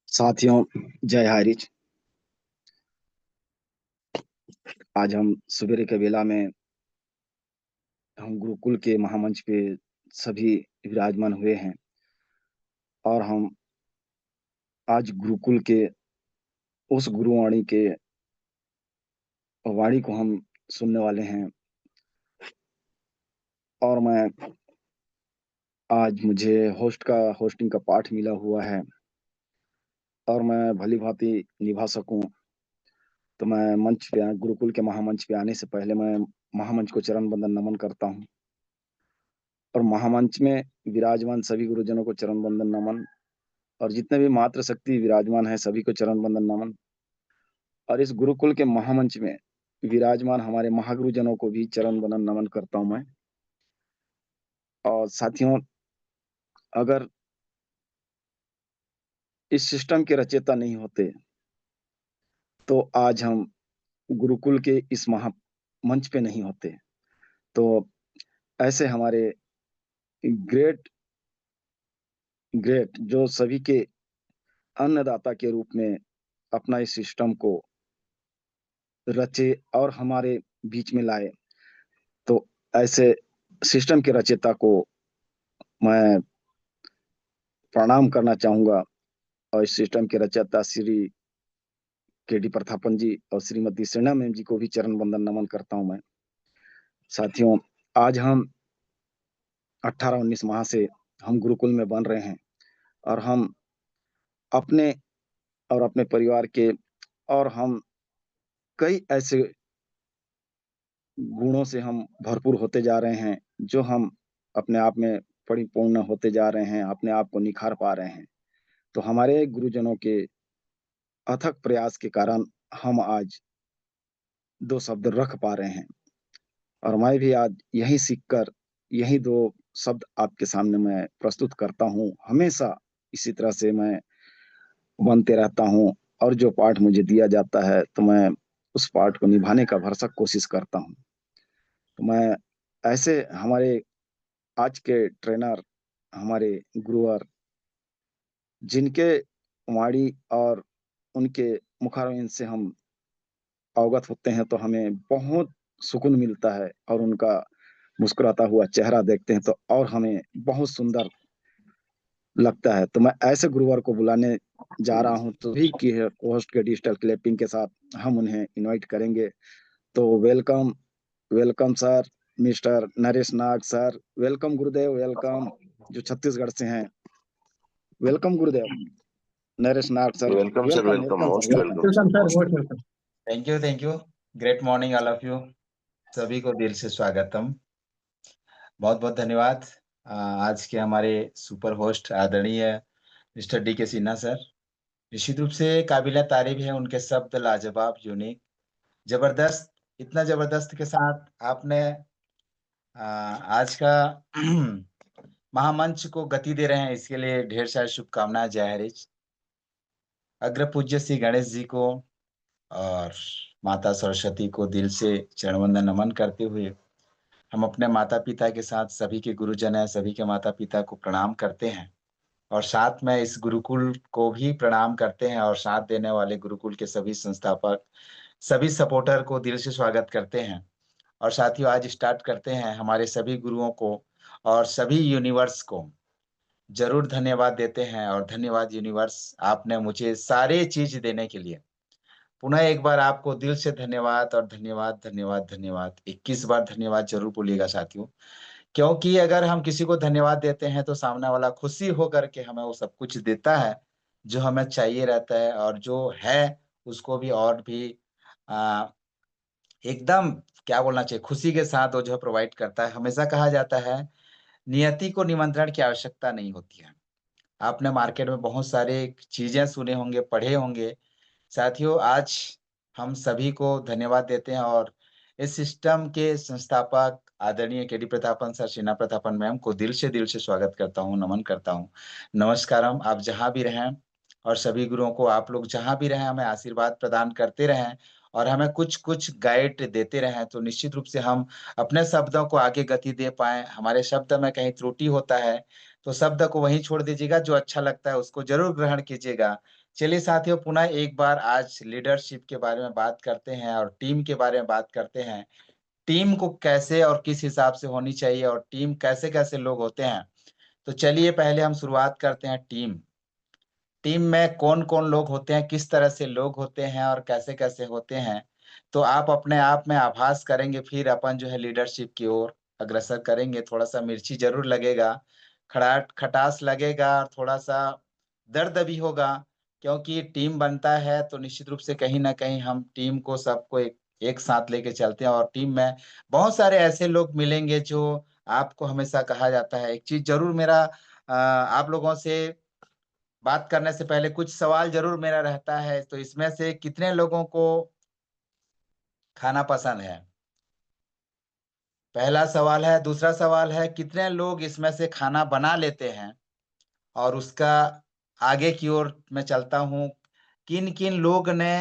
साथियों, जय हरिज। आज हम सवेरे के बेला में हम गुरुकुल के महामंच पे सभी विराजमान हुए हैं और हम आज गुरुकुल के उस गुरुवाणी के वाणी को हम सुनने वाले हैं। और आज मुझे होस्टिंग का पाठ मिला हुआ है और मैं भली भांति निभा सकूं तो मैं मंच पे गुरुकुल के महामंच पे आने से पहले मैं महामंच को चरण वंदन नमन करता हूं और महामंच में विराजमान सभी गुरुजनों को चरण वंदन नमन और जितने भी मात्र शक्ति विराजमान है सभी को चरण वंदन नमन। और इस गुरुकुल के महामंच में विराजमान हमारे महागुरुजनों को भी चरण वंदन नमन करता हूं मैं। और साथियों, अगर इस सिस्टम के रचयिता नहीं होते तो आज हम गुरुकुल के इस महा मंच पे नहीं होते। तो ऐसे हमारे ग्रेट ग्रेट जो सभी के अन्नदाता के रूप में अपना इस सिस्टम को रचे और हमारे बीच में लाए, तो ऐसे सिस्टम के रचयिता को मैं प्रणाम करना चाहूंगा। और इस सिस्टम के रचयिता श्री के डी प्रतापन जी और श्रीमती सेना मैम जी को भी चरण वंदन नमन करता हूं मैं। साथियों, आज हम 18-19 माह से हम गुरुकुल में बन रहे हैं और हम अपने और अपने परिवार के और हम कई ऐसे गुणों से हम भरपूर होते जा रहे हैं जो हम अपने आप में परिपूर्ण होते जा रहे हैं, अपने आप को निखार पा रहे हैं। तो हमारे गुरुजनों के अथक प्रयास के कारण हम आज दो शब्द रख पा रहे हैं और मैं भी आज यही सीखकर यही दो शब्द आपके सामने मैं प्रस्तुत करता हूँ। हमेशा इसी तरह से मैं बनते रहता हूँ और जो पाठ मुझे दिया जाता है तो मैं उस पाठ को निभाने का भरसक कोशिश करता हूँ। तो मैं ऐसे हमारे आज के ट्रेनर, हमारे गुरुवर, जिनके वाणी और उनके मुखारविंद से हम अवगत होते हैं तो हमें बहुत सुकून मिलता है और उनका मुस्कुराता हुआ चेहरा देखते हैं तो और हमें बहुत सुंदर लगता है। तो मैं ऐसे गुरुवर को बुलाने जा रहा हूँ, तो भी की होस्ट के डिजिटल क्लैपिंग के साथ हम उन्हें इनवाइट करेंगे। तो welcome, welcome sir, mister Naresh Nag sir. Welcome Gurudev, welcome, जो छत्तीसगढ़ से हैं। Welcome Gurudev Naresh Nag sir. Welcome sir, welcome, welcome, welcome most sir, welcome welcome. Sir, welcome sir, most most welcome. Welcome. Thank you. Great morning all of you. सभी को दिल से स्वागतम। बहुत बहुत धन्यवाद। आज के हमारे सुपर होस्ट आदरणीय मिस्टर डी के सिन्हा सर, निश्चित रूप से काबिला तारीफ है उनके शब्द लाजवाब, यूनिक, जबरदस्त। इतना जबरदस्त के साथ आपने आज का महामंच को गति दे रहे हैं, इसके लिए ढेर सारी शुभकामनाएं। जय हरीश। अग्र पूज्य श्री गणेश जी को और माता सरस्वती को दिल से चरण वंदन नमन करते हुए हम अपने माता पिता के साथ सभी के गुरुजन हैं, सभी के माता पिता को प्रणाम करते हैं और साथ में इस गुरुकुल को भी प्रणाम करते हैं और साथ देने वाले गुरुकुल के सभी संस्थापक, सभी सपोर्टर को दिल से स्वागत करते हैं। और साथियों, आज स्टार्ट करते हैं। हमारे सभी गुरुओं को और सभी यूनिवर्स को जरूर धन्यवाद देते हैं। और धन्यवाद यूनिवर्स, आपने मुझे सारे चीज देने के लिए। पुनः एक बार आपको दिल से धन्यवाद और धन्यवाद धन्यवाद धन्यवाद। 21 बार धन्यवाद जरूर बोलिएगा साथियों, क्योंकि अगर हम किसी को धन्यवाद देते हैं तो सामने वाला खुशी होकर के हमें वो सब कुछ देता है जो हमें चाहिए रहता है, और जो है उसको भी और भी आ, एकदम क्या बोलना चाहिए, खुशी के साथ वो जो प्रोवाइड करता है। हमेशा कहा जाता है नियति को निमंत्रण की आवश्यकता नहीं होती है। आपने मार्केट में बहुत सारे चीजें सुने होंगे, पढ़े होंगे। साथियों, आज हम सभी को धन्यवाद देते हैं और इस सिस्टम के संस्थापक आदरणीय के D Prathapan sir, Sheena Prathapan ma'am को दिल से स्वागत करता हूँ, नमन करता हूँ। नमस्कारम। आप जहाँ भी रहें और सभी गुरुओं को आप लोग जहाँ भी रहें हमें आशीर्वाद प्रदान करते रहें और हमें कुछ-कुछ गाइड देते रहें, तो निश्चित रूप से हम अपने शब्दों को आगे गति दे पाएँ। हमारे शब्द में कहीं त्रुटि होता है, तो शब्द को वहीं छोड़ दीजिएगा, जो अच्छा लगता है उसको ज़रूर ग्रहण कीजिएगा। चलिए साथियों, पुनः एक बार आज लीडरशिप के बारे में बात करते हैं और टीम के बारे में बात करते हैं। टीम को कैसे और किस हिसाब से होनी चाहिए और टीम कैसे-कैसे लोग होते हैं। तो चलिए पहले हम शुरुआत करते हैं टीम। टीम में कौन-कौन लोग होते हैं, किस तरह से लोग होते हैं और कैसे-कैसे होते हैं। तो आप अपने आप में आभास करेंगे, फिर अपन जो है लीडरशिप की ओर अग्रसर करेंगे। थोड़ा-सा मिर्ची ज़रूर लगेगा, खड़ाट खटास लगेगा और थोड़ा-सा दर्द भी होगा, क्योंकि टीम बनता है तो निश्चित रूप से कहीं न कहीं हम टीम को सबको एक एक साथ लेके चलते हैं और टीम में बहुत सारे ऐसे लोग मिलेंगे जो आपको हमेशा कहा जाता है। एक चीज़ ज़रूर मेरा आप लोगों से बात करने से पहले कुछ सवाल ज़रूर मेरा रहता है, तो इसमें से कितने लोगों को खाना पसंद है? पहला सवाल है, दूसरा सवाल है कितने लोग इसमें से खाना बना लेते हैं? और उसका आगे की ओर मैं चलता हूँ, किन-किन लोग ने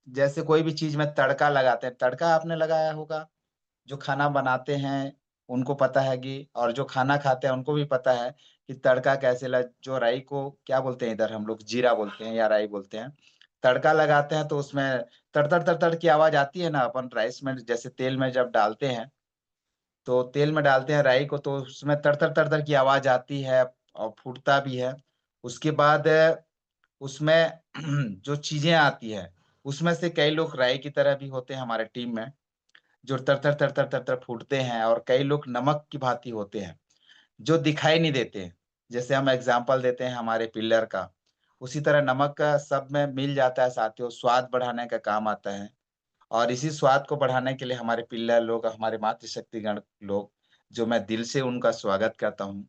जैसे कोई भी चीज़ में तड़का लगाते हैं, तड़का आपने लगाया होगा? जो खाना बनाते हैं, उनको पता है कि और जो खाना खाते हैं, उनको भी पता है कि तड़का कैसे ल जो राई को क्या बोलते हैं इधर हम लोग जीरा बोलते हैं या राई बोलते हैं। तड़का लगाते हैं तो उसमें तड़-तड़, तड़-तड़ की आवाज़ आती है ना, अपन राइस में जैसे तेल में जब डालते हैं, तो तेल में डालते हैं राई को तो उसमें तड़-तड़, तड़-तड़ की आवाज़ आती है और फूटता भी है। उसके बाद उसमें जो चीज़ें आती हैं, उसमें से कई लोग राई की तरह भी होते हैं हमारे टीम में। जो तर-तर, तर-तर, तर-तर फूटते हैं और कई लोग नमक की भाँति होते हैं, जो दिखाई नहीं देते। जैसे हम एग्ज़ाम्पल देते हैं हमारे पिल्लर का, उसी तरह नमक का सब में मिल जाता है साथियों, स्वाद बढ़ाने का काम आता है। और इसी स्वाद को बढ़ाने के लिए हमारे पिल्लर लोग, हमारे मातृशक्तिगण लोग, जो मैं दिल से उनका स्वागत करता हूँ।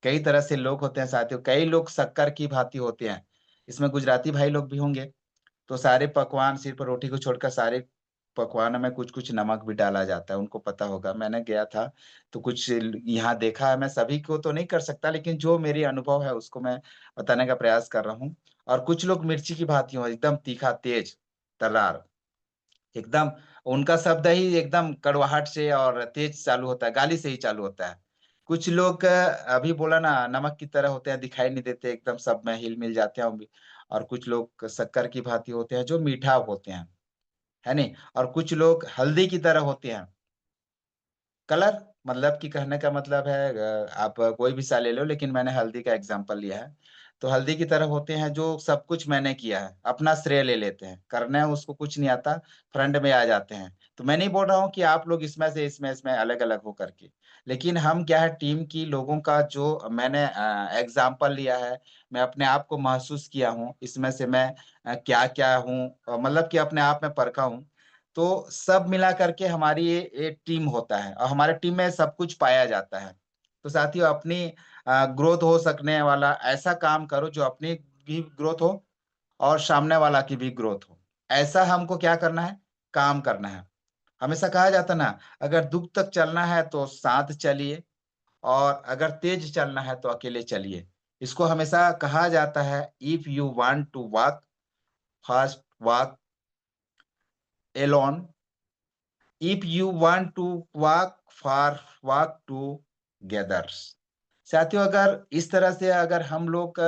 कई तरह से लोग होते हैं साथियों, कई लोग शक्कर की भाँति होते हैं। इसमें गुजराती भाई लोग भी होंगे। तो सारे पकवान सिर्फ़ रोटी को छोड़कर सारे पकवानों में कुछ-कुछ नमक भी डाला जाता है, उनको पता होगा। मैंने गया था, तो कुछ ल यहाँ देखा है, मैं सभी को तो नहीं कर सकता, लेकिन जो मेरी अनुभव है, उसको मैं बताने का प्रयास कर रहा हूँ। और कुछ लोग मिर्ची की भाँति हो, एकदम तीखा, तेज़, तर्रार, एकदम उनका शब्द ही एकदम कड़वाहट से और तेज़ चालू होता है, गाली से ही चालू होता है। कुछ लोग अभी बोला ना, नमक की तरह होते हैं, दिखाई नहीं देते, एकदम सब में हिल-मिल जाते हैं और कुछ लोग शक्कर की भाँति होते हैं, जो मीठा होते हैं। है नहीं? और कुछ लोग हल्दी की तरह होते हैं। कलर मतलब कि कहने का मतलब है आप कोई भी सा ले लो लेकिन मैंने हल्दी का एग्ज़ाम्पल लिया है। तो हल्दी की तरह होते हैं जो सब कुछ मैंने किया है, अपना श्रेय ले लेते हैं। करना है उसको कुछ नहीं आता, फ्रंट में आ जाते हैं। तो मैं नहीं बोल रहा हूँ कि आप लोग इसमें अलग-अलग हो करके। लेकिन हम क्या है टीम की लोगों का जो मैंने एग्ज़ाम्पल लिया है, मैं अपने आप को महसूस किया हूँ, इसमें से मैं क्या-क्या हूँ मतलब कि अपने आप में परखा हूँ। तो सब मिला करके हमारी ये एक टीम होता है और हमारे टीम में सब कुछ पाया जाता है। तो साथियों अपनी ग्रोथ हो सकने वाला ऐसा काम करो जो अपनी भी ग्रोथ हो और सामने वाला की भी ग्रोथ हो। ऐसा हमको क्या करना है? काम करना है। हमेशा कहा जाता है ना, अगर दुःख तक चलना है तो साथ चलिए और अगर तेज चलना है तो अकेले चलिए। इसको हमेशा कहा जाता है if you want to walk fast walk alone If you want to walk far, walk together. साथियों अगर इस तरह से अगर हम लोग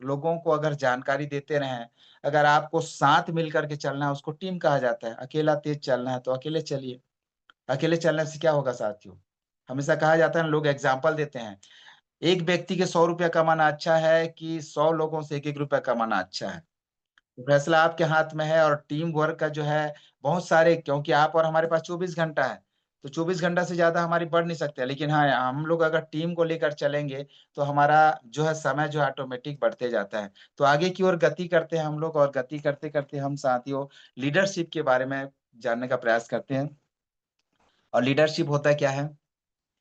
लोगों को अगर जानकारी देते रहें, अगर आपको साथ मिल कर के चलना है उसको टीम कहा जाता है। अकेला तेज चलना है तो अकेले चलिए। अकेले चलने से क्या होगा साथियों? हमेशा कहा जाता है ना लोग एग्ज़ाम्पल देते हैं। एक व्यक्ति के ₹100 कमाना अच्छा है कि 100 लोगों से ₹1-1 कमाना अच्छा है? फैसला आपके हाथ में है और टीम वर्क का जो है बहुत सारे क्योंकि आप और हमारे पास 24 घंटा है, तो 24 घंटा से ज़्यादा हमारी बढ़ नहीं सकते। लेकिन हाँ, हम लोग अगर टीम को लेकर चलेंगे, तो हमारा जो है समय जो है ऑटोमेटिक बढ़ते जाता है। तो आगे की ओर गति करते हैं हम लोग और गति करते-करते हम साथियों लीडरशिप के बारे में जानने का प्रयास करते हैं। और लीडरशिप होता क्या है?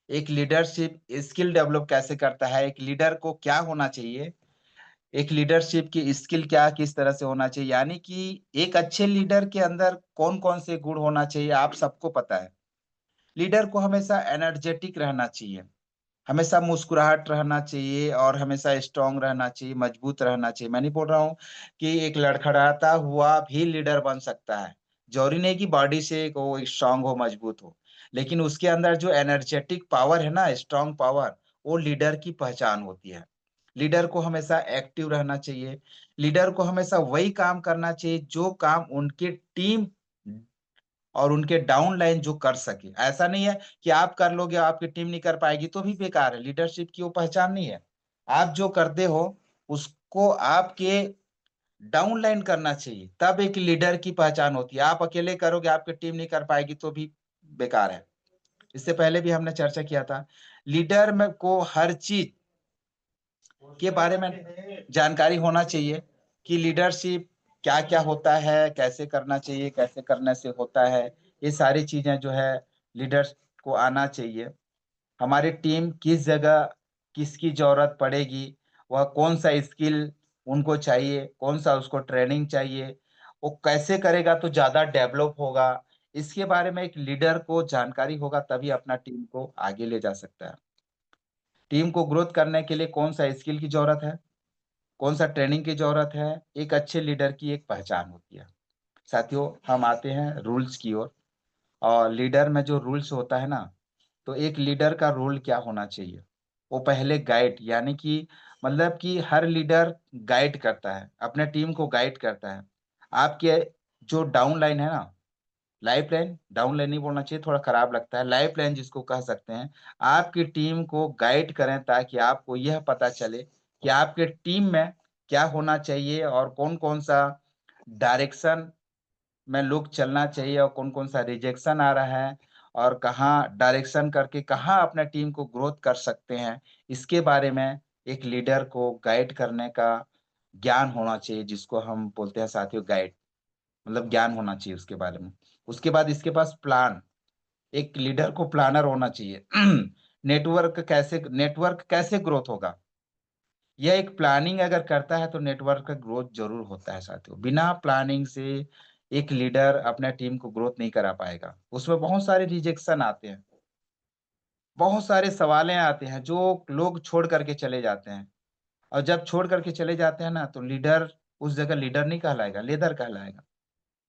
एक लीडरशिप स्किल डेवलप कैसे करता है? एक लीडर को क्या होना चाहिए? एक लीडरशिप की स्किल क्या किस तरह से होना चाहिए यानी कि एक अच्छे लीडर के अंदर कौन-कौन से गुण होना चाहिए आप सबको पता है। लीडर को हमेशा एनर्जेटिक रहना चाहिए, हमेशा मुस्कुराहट रहना चाहिए और हमेशा स्ट्रॉन्ग रहना चाहिए, मजबूत रहना चाहिए। मैं नहीं बोल रहा हूँ कि एक लड़खड़ाता हुआ भी लीडर बन सकता है, जरूरी नहीं कि बॉडी से वो स्ट्रांग हो, मजबूत हो, लेकिन उसके अंदर जो एनर्जेटिक पावर है ना, स्ट्रांग पावर, वो लीडर की पहचान होती है। लीडर को हमेशा एक्टिव रहना चाहिए। लीडर को हमेशा वही काम करना चाहिए जो काम उनके टीम और उनके डाउन लाइन जो कर सके। ऐसा नहीं है कि आप कर लोगे, आपकी टीम नहीं कर पाएगी तो भी बेकार है। लीडरशिप की वो पहचान नहीं है। आप जो करते हो उसको आपके डाउन लाइन करना चाहिए, तब एक लीडर की पहचान होती है। आप अकेले करोगे, आपकी टीम नहीं कर पाएगी तो भी बेकार है। इससे पहले भी हमने चर्चा किया था, लीडर में को हर चीज के बारे में जानकारी होना चाहिए कि लीडरशिप क्या क्या होता है, कैसे करना चाहिए, कैसे करने से होता है। ये सारी चीजें जो है लीडर को आना चाहिए। हमारी टीम किस जगह किसकी जरूरत पड़ेगी, वह कौन सा स्किल उनको चाहिए, कौन सा उसको ट्रेनिंग चाहिए, वो कैसे करेगा तो ज्यादा डेवलप होगा, इसके बारे में एक लीडर को जानकारी होगा, तभी अपना टीम को आगे ले जा सकता है। टीम को ग्रोथ करने के लिए कौन सा स्किल की जरूरत है, कौन सा ट्रेनिंग की जरूरत है, एक अच्छे लीडर की एक पहचान होती है। साथियों, हम आते हैं रूल्स की ओर। और लीडर में जो रूल्स होता है ना, तो एक लीडर का रोल क्या होना चाहिए। वो पहले गाइड, यानी कि मतलब कि हर लीडर गाइड करता है, अपने टीम को गाइड करता है। आपके जो डाउन लाइन है ना, लाइफ लाइन, डाउन लाइन नहीं बोलना चाहिए, थोड़ा खराब लगता है, लाइफ लाइन जिसको कह सकते हैं, आपकी टीम को गाइड करें ताकि आपको यह पता चले कि आपके टीम में क्या होना चाहिए और कौन कौन सा डायरेक्शन में लोग चलना चाहिए और कौन कौन सा रिजेक्शन आ रहा है, और कहाँ डायरेक्शन करके कहाँ अपने टीम को ग्रोथ कर सकते हैं। इसके बारे में एक लीडर को गाइड करने का ज्ञान होना चाहिए, जिसको हम बोलते हैं साथियों गाइड, मतलब ज्ञान होना चाहिए उसके बारे में। उसके बाद इसके पास प्लान, एक लीडर को प्लानर होना चाहिए। नेटवर्क कैसे ग्रोथ होगा, यह एक प्लानिंग अगर करता है तो नेटवर्क का ग्रोथ जरूर होता है साथियों। बिना प्लानिंग से एक लीडर अपने टीम को ग्रोथ नहीं करा पाएगा। उसमें बहुत सारे रिजेक्शन आते हैं, बहुत सारे सवालें आते हैं, जो लोग छोड़ करके चले जाते हैं। और जब छोड़ करके चले जाते हैं ना, तो लीडर उस जगह लीडर नहीं कहलाएगा, लीडर कहलाएगा।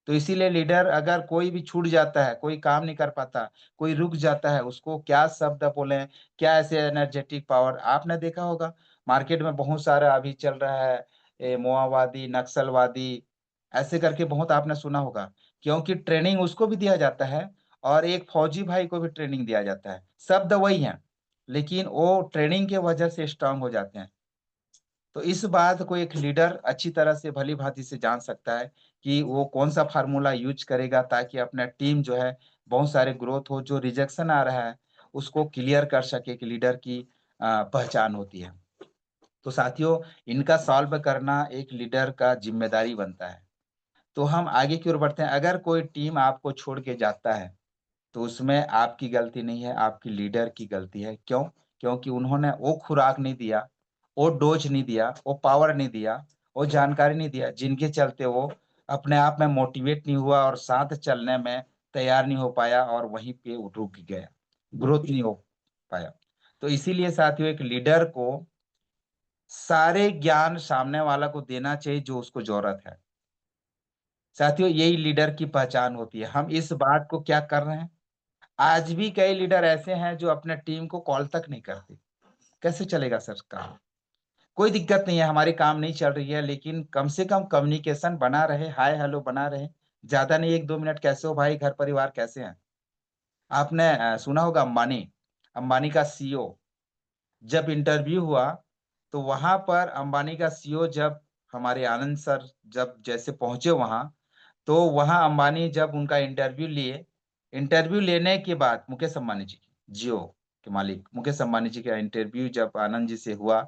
तो इसीलिए लीडर, अगर कोई भी छूट जाता है, कोई काम नहीं कर पाता, कोई रुक जाता है, उसको क्या शब्द बोले, क्या ऐसे एनर्जेटिक पावर। आपने देखा होगा मार्केट में बहुत सारा अभी चल रहा है, माओवादी, नक्सलवादी, ऐसे करके बहुत आपने सुना होगा। क्योंकि ट्रेनिंग उसको भी दिया जाता है और एक फौजी भाई को भी ट्रेनिंग दिया जाता है, शब्द वही है, लेकिन वो ट्रेनिंग के वजह से स्ट्रांग हो जाते हैं। तो इस बात को एक लीडर अच्छी तरह से भली भांति से जान सकता है कि वो कौन सा फार्मूला यूज करेगा ताकि अपना टीम जो है बहुत सारे ग्रोथ हो, जो रिजेक्शन आ रहा है उसको क्लियर कर सके, कि लीडर की पहचान होती है। तो साथियों, इनका सॉल्व करना एक लीडर का जिम्मेदारी बनता है। तो हम आगे की ओर बढ़ते हैं। अगर कोई टीम आपको छोड़ के जाता है तो उसमें आपकी गलती नहीं है, आपकी लीडर की गलती है। क्यों? क्योंकि उन्होंने वो खुराक नहीं दिया, वो डोज नहीं दिया, वो पावर नहीं दिया, वो जानकारी नहीं दिया, जिनके चलते वो अपने आप में मोटिवेट नहीं हुआ और साथ चलने में तैयार नहीं हो पाया और वहीं पे वो रुक गया, ग्रोथ नहीं हो पाया। तो इसीलिए साथियों, एक लीडर को सारे ज्ञान सामने वाला को देना चाहिए जो उसको जरूरत है। साथियों, यही लीडर की पहचान होती है। हम इस बात को क्या कर रहे हैं, आज भी कई लीडर ऐसे हैं जो अपने टीम को कॉल तक नहीं करते। कैसे चलेगा सर काम? कोई दिक्कत नहीं है, हमारी काम नहीं चल रही है, लेकिन कम से कम कम्युनिकेशन बना रहे, हाय हेलो बना रहे। ज्यादा नहीं, 1-2 मिनट, कैसे हो भाई, घर परिवार कैसे हैं। आपने सुना होगा अंबानी, अंबानी का सीईओ जब इंटरव्यू हुआ, तो वहां पर अंबानी का सीईओ जब, हमारे आनंद सर जब जैसे पहुंचे वहां, तो वहां अंबानी जब उनका इंटरव्यू लिए, इंटरव्यू लेने के बाद मुकेश अंबानी जी, जियो के मालिक मुकेश अंबानी जी का इंटरव्यू जब आनंद जी से हुआ,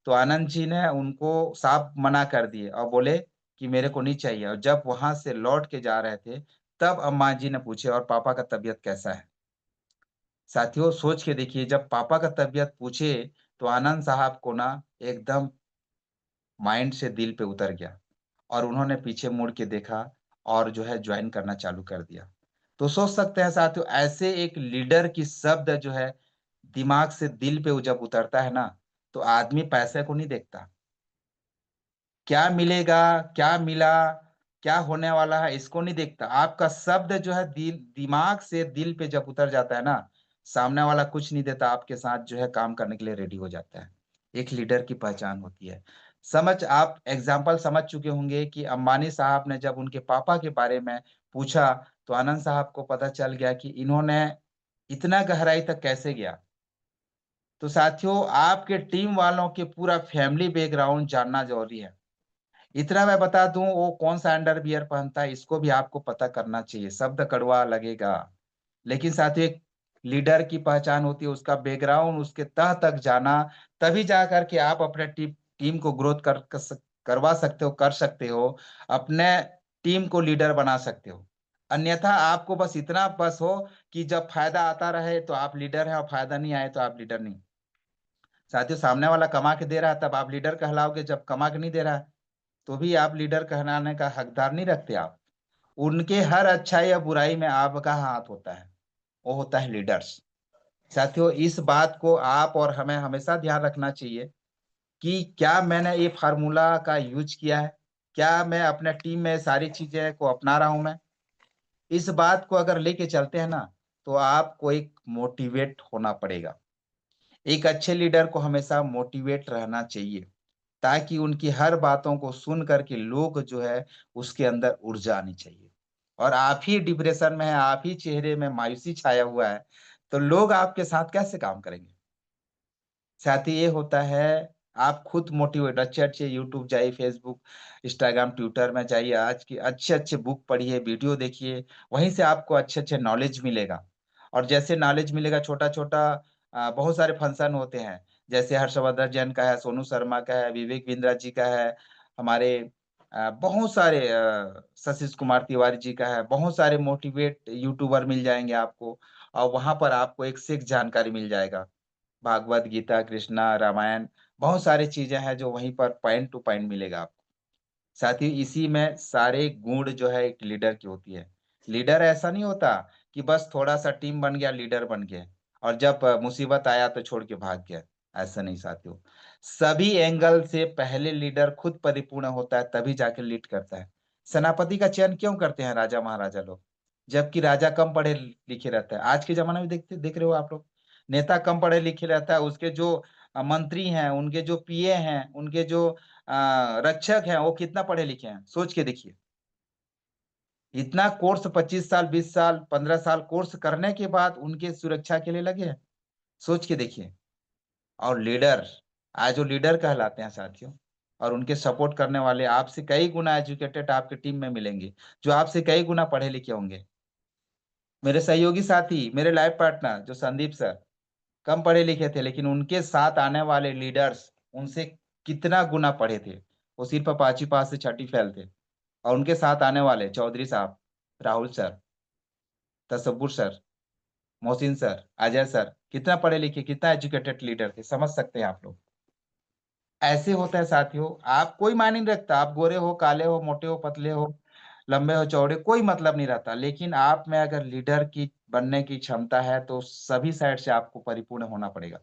तो आनंद जी ने उनको साफ मना कर दिए और बोले कि मेरे को नहीं चाहिए। और जब वहां से लौट के जा रहे थे, तब अम्मा जी ने पूछे और पापा का तबीयत कैसा है। साथियों, सोच के देखिए, जब पापा का तबीयत पूछे तो आनंद साहब को ना एकदम माइंड से दिल पे उतर गया, और उन्होंने पीछे मुड़ के देखा और जो है ज्वाइन करना चालू कर दिया। तो सोच सकते हैं साथियों, ऐसे एक लीडर की शब्द जो है दिमाग से दिल पे वो जब उतरता है ना, तो आदमी पैसे को नहीं देखता, क्या मिलेगा, क्या मिला, क्या होने वाला है इसको नहीं देखता। आपका शब्द जो है दिमाग से दिल पे जब उतर जाता है ना, सामने वाला कुछ नहीं देता, आपके साथ जो है काम करने के लिए रेडी हो जाता है। एक लीडर की पहचान होती है। आप एग्जाम्पल समझ चुके होंगे कि अंबानी साहब ने जब उनके पापा के बारे में पूछा, तो आनंद साहब को पता चल गया कि इन्होंने इतना गहराई तक कैसे गया। तो साथियों, आपके टीम वालों के पूरा फैमिली बैकग्राउंड जानना जरूरी है। इतना मैं बता दूं, वो कौन सा अंडरवियर पहनता है इसको भी आपको पता करना चाहिए। शब्द कड़वा लगेगा, लेकिन साथियों, एक लीडर की पहचान होती है उसका बैकग्राउंड, उसके तह तक जाना। तभी जा करके आप अपने टीम को ग्रोथ करवा सकते हो, कर सकते हो, अपने टीम को लीडर बना सकते हो। अन्यथा आपको बस इतना बस हो कि जब फायदा आता रहे तो आप लीडर हैं, और फायदा नहीं आए तो आप लीडर नहीं। साथियों, सामने वाला कमा के दे रहा है तब आप लीडर कहलाओगे, जब कमा के नहीं दे रहा है तो भी आप लीडर कहलाने का हकदार नहीं रखते आप। उनके हर अच्छाई या बुराई में आपका हाथ होता है, वो होता है लीडर्स। साथियों, इस बात को आप और हमें हमेशा ध्यान रखना चाहिए कि क्या मैंने ये फार्मूला का यूज किया है, क्या मैं अपने टीम में सारी चीजें को अपना रहा हूं मैं। इस बात को अगर लेके चलते हैं ना, तो आपको एक मोटिवेट होना पड़ेगा। एक अच्छे लीडर को हमेशा मोटिवेट रहना चाहिए, ताकि उनकी हर बातों को सुन करके लोग जो है उसके अंदर ऊर्जा आनी चाहिए। और आप ही डिप्रेशन में है, आप ही चेहरे में मायूसी छाया हुआ है, तो लोग आपके साथ कैसे काम करेंगे। साथ ही ये होता है, आप खुद मोटिवेट अच्छे अच्छे यूट्यूब जाइए, फेसबुक, इंस्टाग्राम, ट्विटर में जाइए, आज की अच्छे अच्छे बुक पढ़िए, वीडियो देखिए। वहीं से आपको अच्छे अच्छे नॉलेज मिलेगा। और जैसे नॉलेज मिलेगा, छोटा छोटा बहुत सारे फंक्शन होते हैं। जैसे हर्षवर्धन जैन का है, सोनू शर्मा का है, विवेक बिंद्रा जी का है, हमारे बहुत सारे सतीश कुमार तिवारी जी का है, बहुत सारे मोटिवेट यूट्यूबर मिल जाएंगे आपको। और वहां पर आपको एक से एक जानकारी मिल जाएगा। भागवत गीता, कृष्णा, रामायण, बहुत सारी चीजें हैं जो वहीं पर पॉइंट टू पॉइंट मिलेगा आपको। साथ ही इसी में सारे गुण जो है एक लीडर की होती है। लीडर ऐसा नहीं होता कि बस थोड़ा सा टीम बन गया लीडर बन गया, और जब मुसीबत आया तो छोड़ के भाग गया। ऐसा नहीं साथियों। सभी एंगल से पहले लीडर खुद परिपूर्ण होता है, तभी जाके लीड करता है। सेनापति का चयन क्यों करते हैं राजा महाराजा लोग, जबकि राजा कम पढ़े लिखे रहता है। आज के जमाने में देख रहे हो आप लोग, नेता कम पढ़े लिखे रहता है, उसके जो मंत्री हैं, उनके जो पीए हैं, उनके जो रक्षक हैं, वो कितना पढ़े लिखे हैं, सोच के देखिए। इतना कोर्स 25 साल, 20 साल, 15 साल कोर्स करने के बाद उनके सुरक्षा के लिए लगे हैं, सोच के देखिए। और लीडर, आज जो लीडर कहलाते हैं साथियों, और उनके सपोर्ट करने वाले आपसे कई गुना एजुकेटेड आपके टीम में मिलेंगे, जो आपसे कई गुना पढ़े लिखे होंगे। मेरे सहयोगी साथी, मेरे लाइफ पार्टनर जो संदीप सर, कम पढ़े लिखे थे, लेकिन उनके साथ आने वाले लीडर्स उनसे कितना गुना पढ़े थे। वो सिर्फ 5वीं पास से 6ठी फेल थे। और उनके साथ आने वाले चौधरी साहब, Rahul sir, Tasavvur sir, Mohsin sir, Ajay sir, कितना पढ़े लिखे, कितना एजुकेटेड लीडर थे, समझ सकते हैं आप लोग। ऐसे होता है साथियों। आप कोई मायने नहीं रखता, आप गोरे हो, काले हो, मोटे हो, पतले हो, लंबे हो, चौड़े, कोई मतलब नहीं रहता। लेकिन आप में अगर लीडर की बनने की क्षमता है, तो सभी साइड से आपको परिपूर्ण होना पड़ेगा।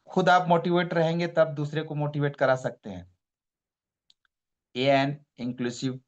खुद आप मोटिवेट रहेंगे तब दूसरे को मोटिवेट करा सकते हैं। ए एन इंक्लूसिव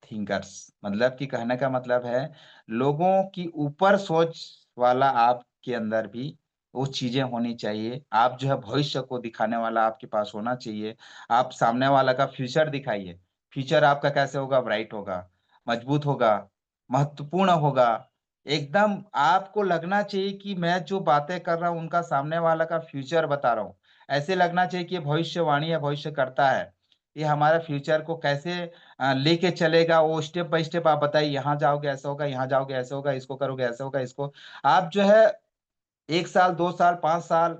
थिंकर्स, मतलब कि कहने का मतलब है, लोगों की ऊपर सोच वाला आपके अंदर भी वो चीजें होनी चाहिए। आप जो है भविष्य को दिखाने वाला आपके पास होना चाहिए। आप सामने वाला का फ्यूचर दिखाइए। फ्यूचर आपका कैसे होगा, ब्राइट होगा, मजबूत होगा, महत्वपूर्ण होगा। एकदम आपको लगना चाहिए कि मैं जो बातें कर रहा हूँ उनका सामने वाला का फ्यूचर बता रहा हूँ। ऐसे लगना चाहिए कि ये भविष्यवाणी है, भविष्य करता है, ये हमारा फ्यूचर को कैसे लेके चलेगा, वो स्टेप बाय स्टेप आप बताइए, यहाँ जाओगे ऐसा होगा, यहाँ जाओगे ऐसा होगा, इसको करोगे ऐसा होगा, इसको। आप जो है 1 साल, 2 साल, 5 साल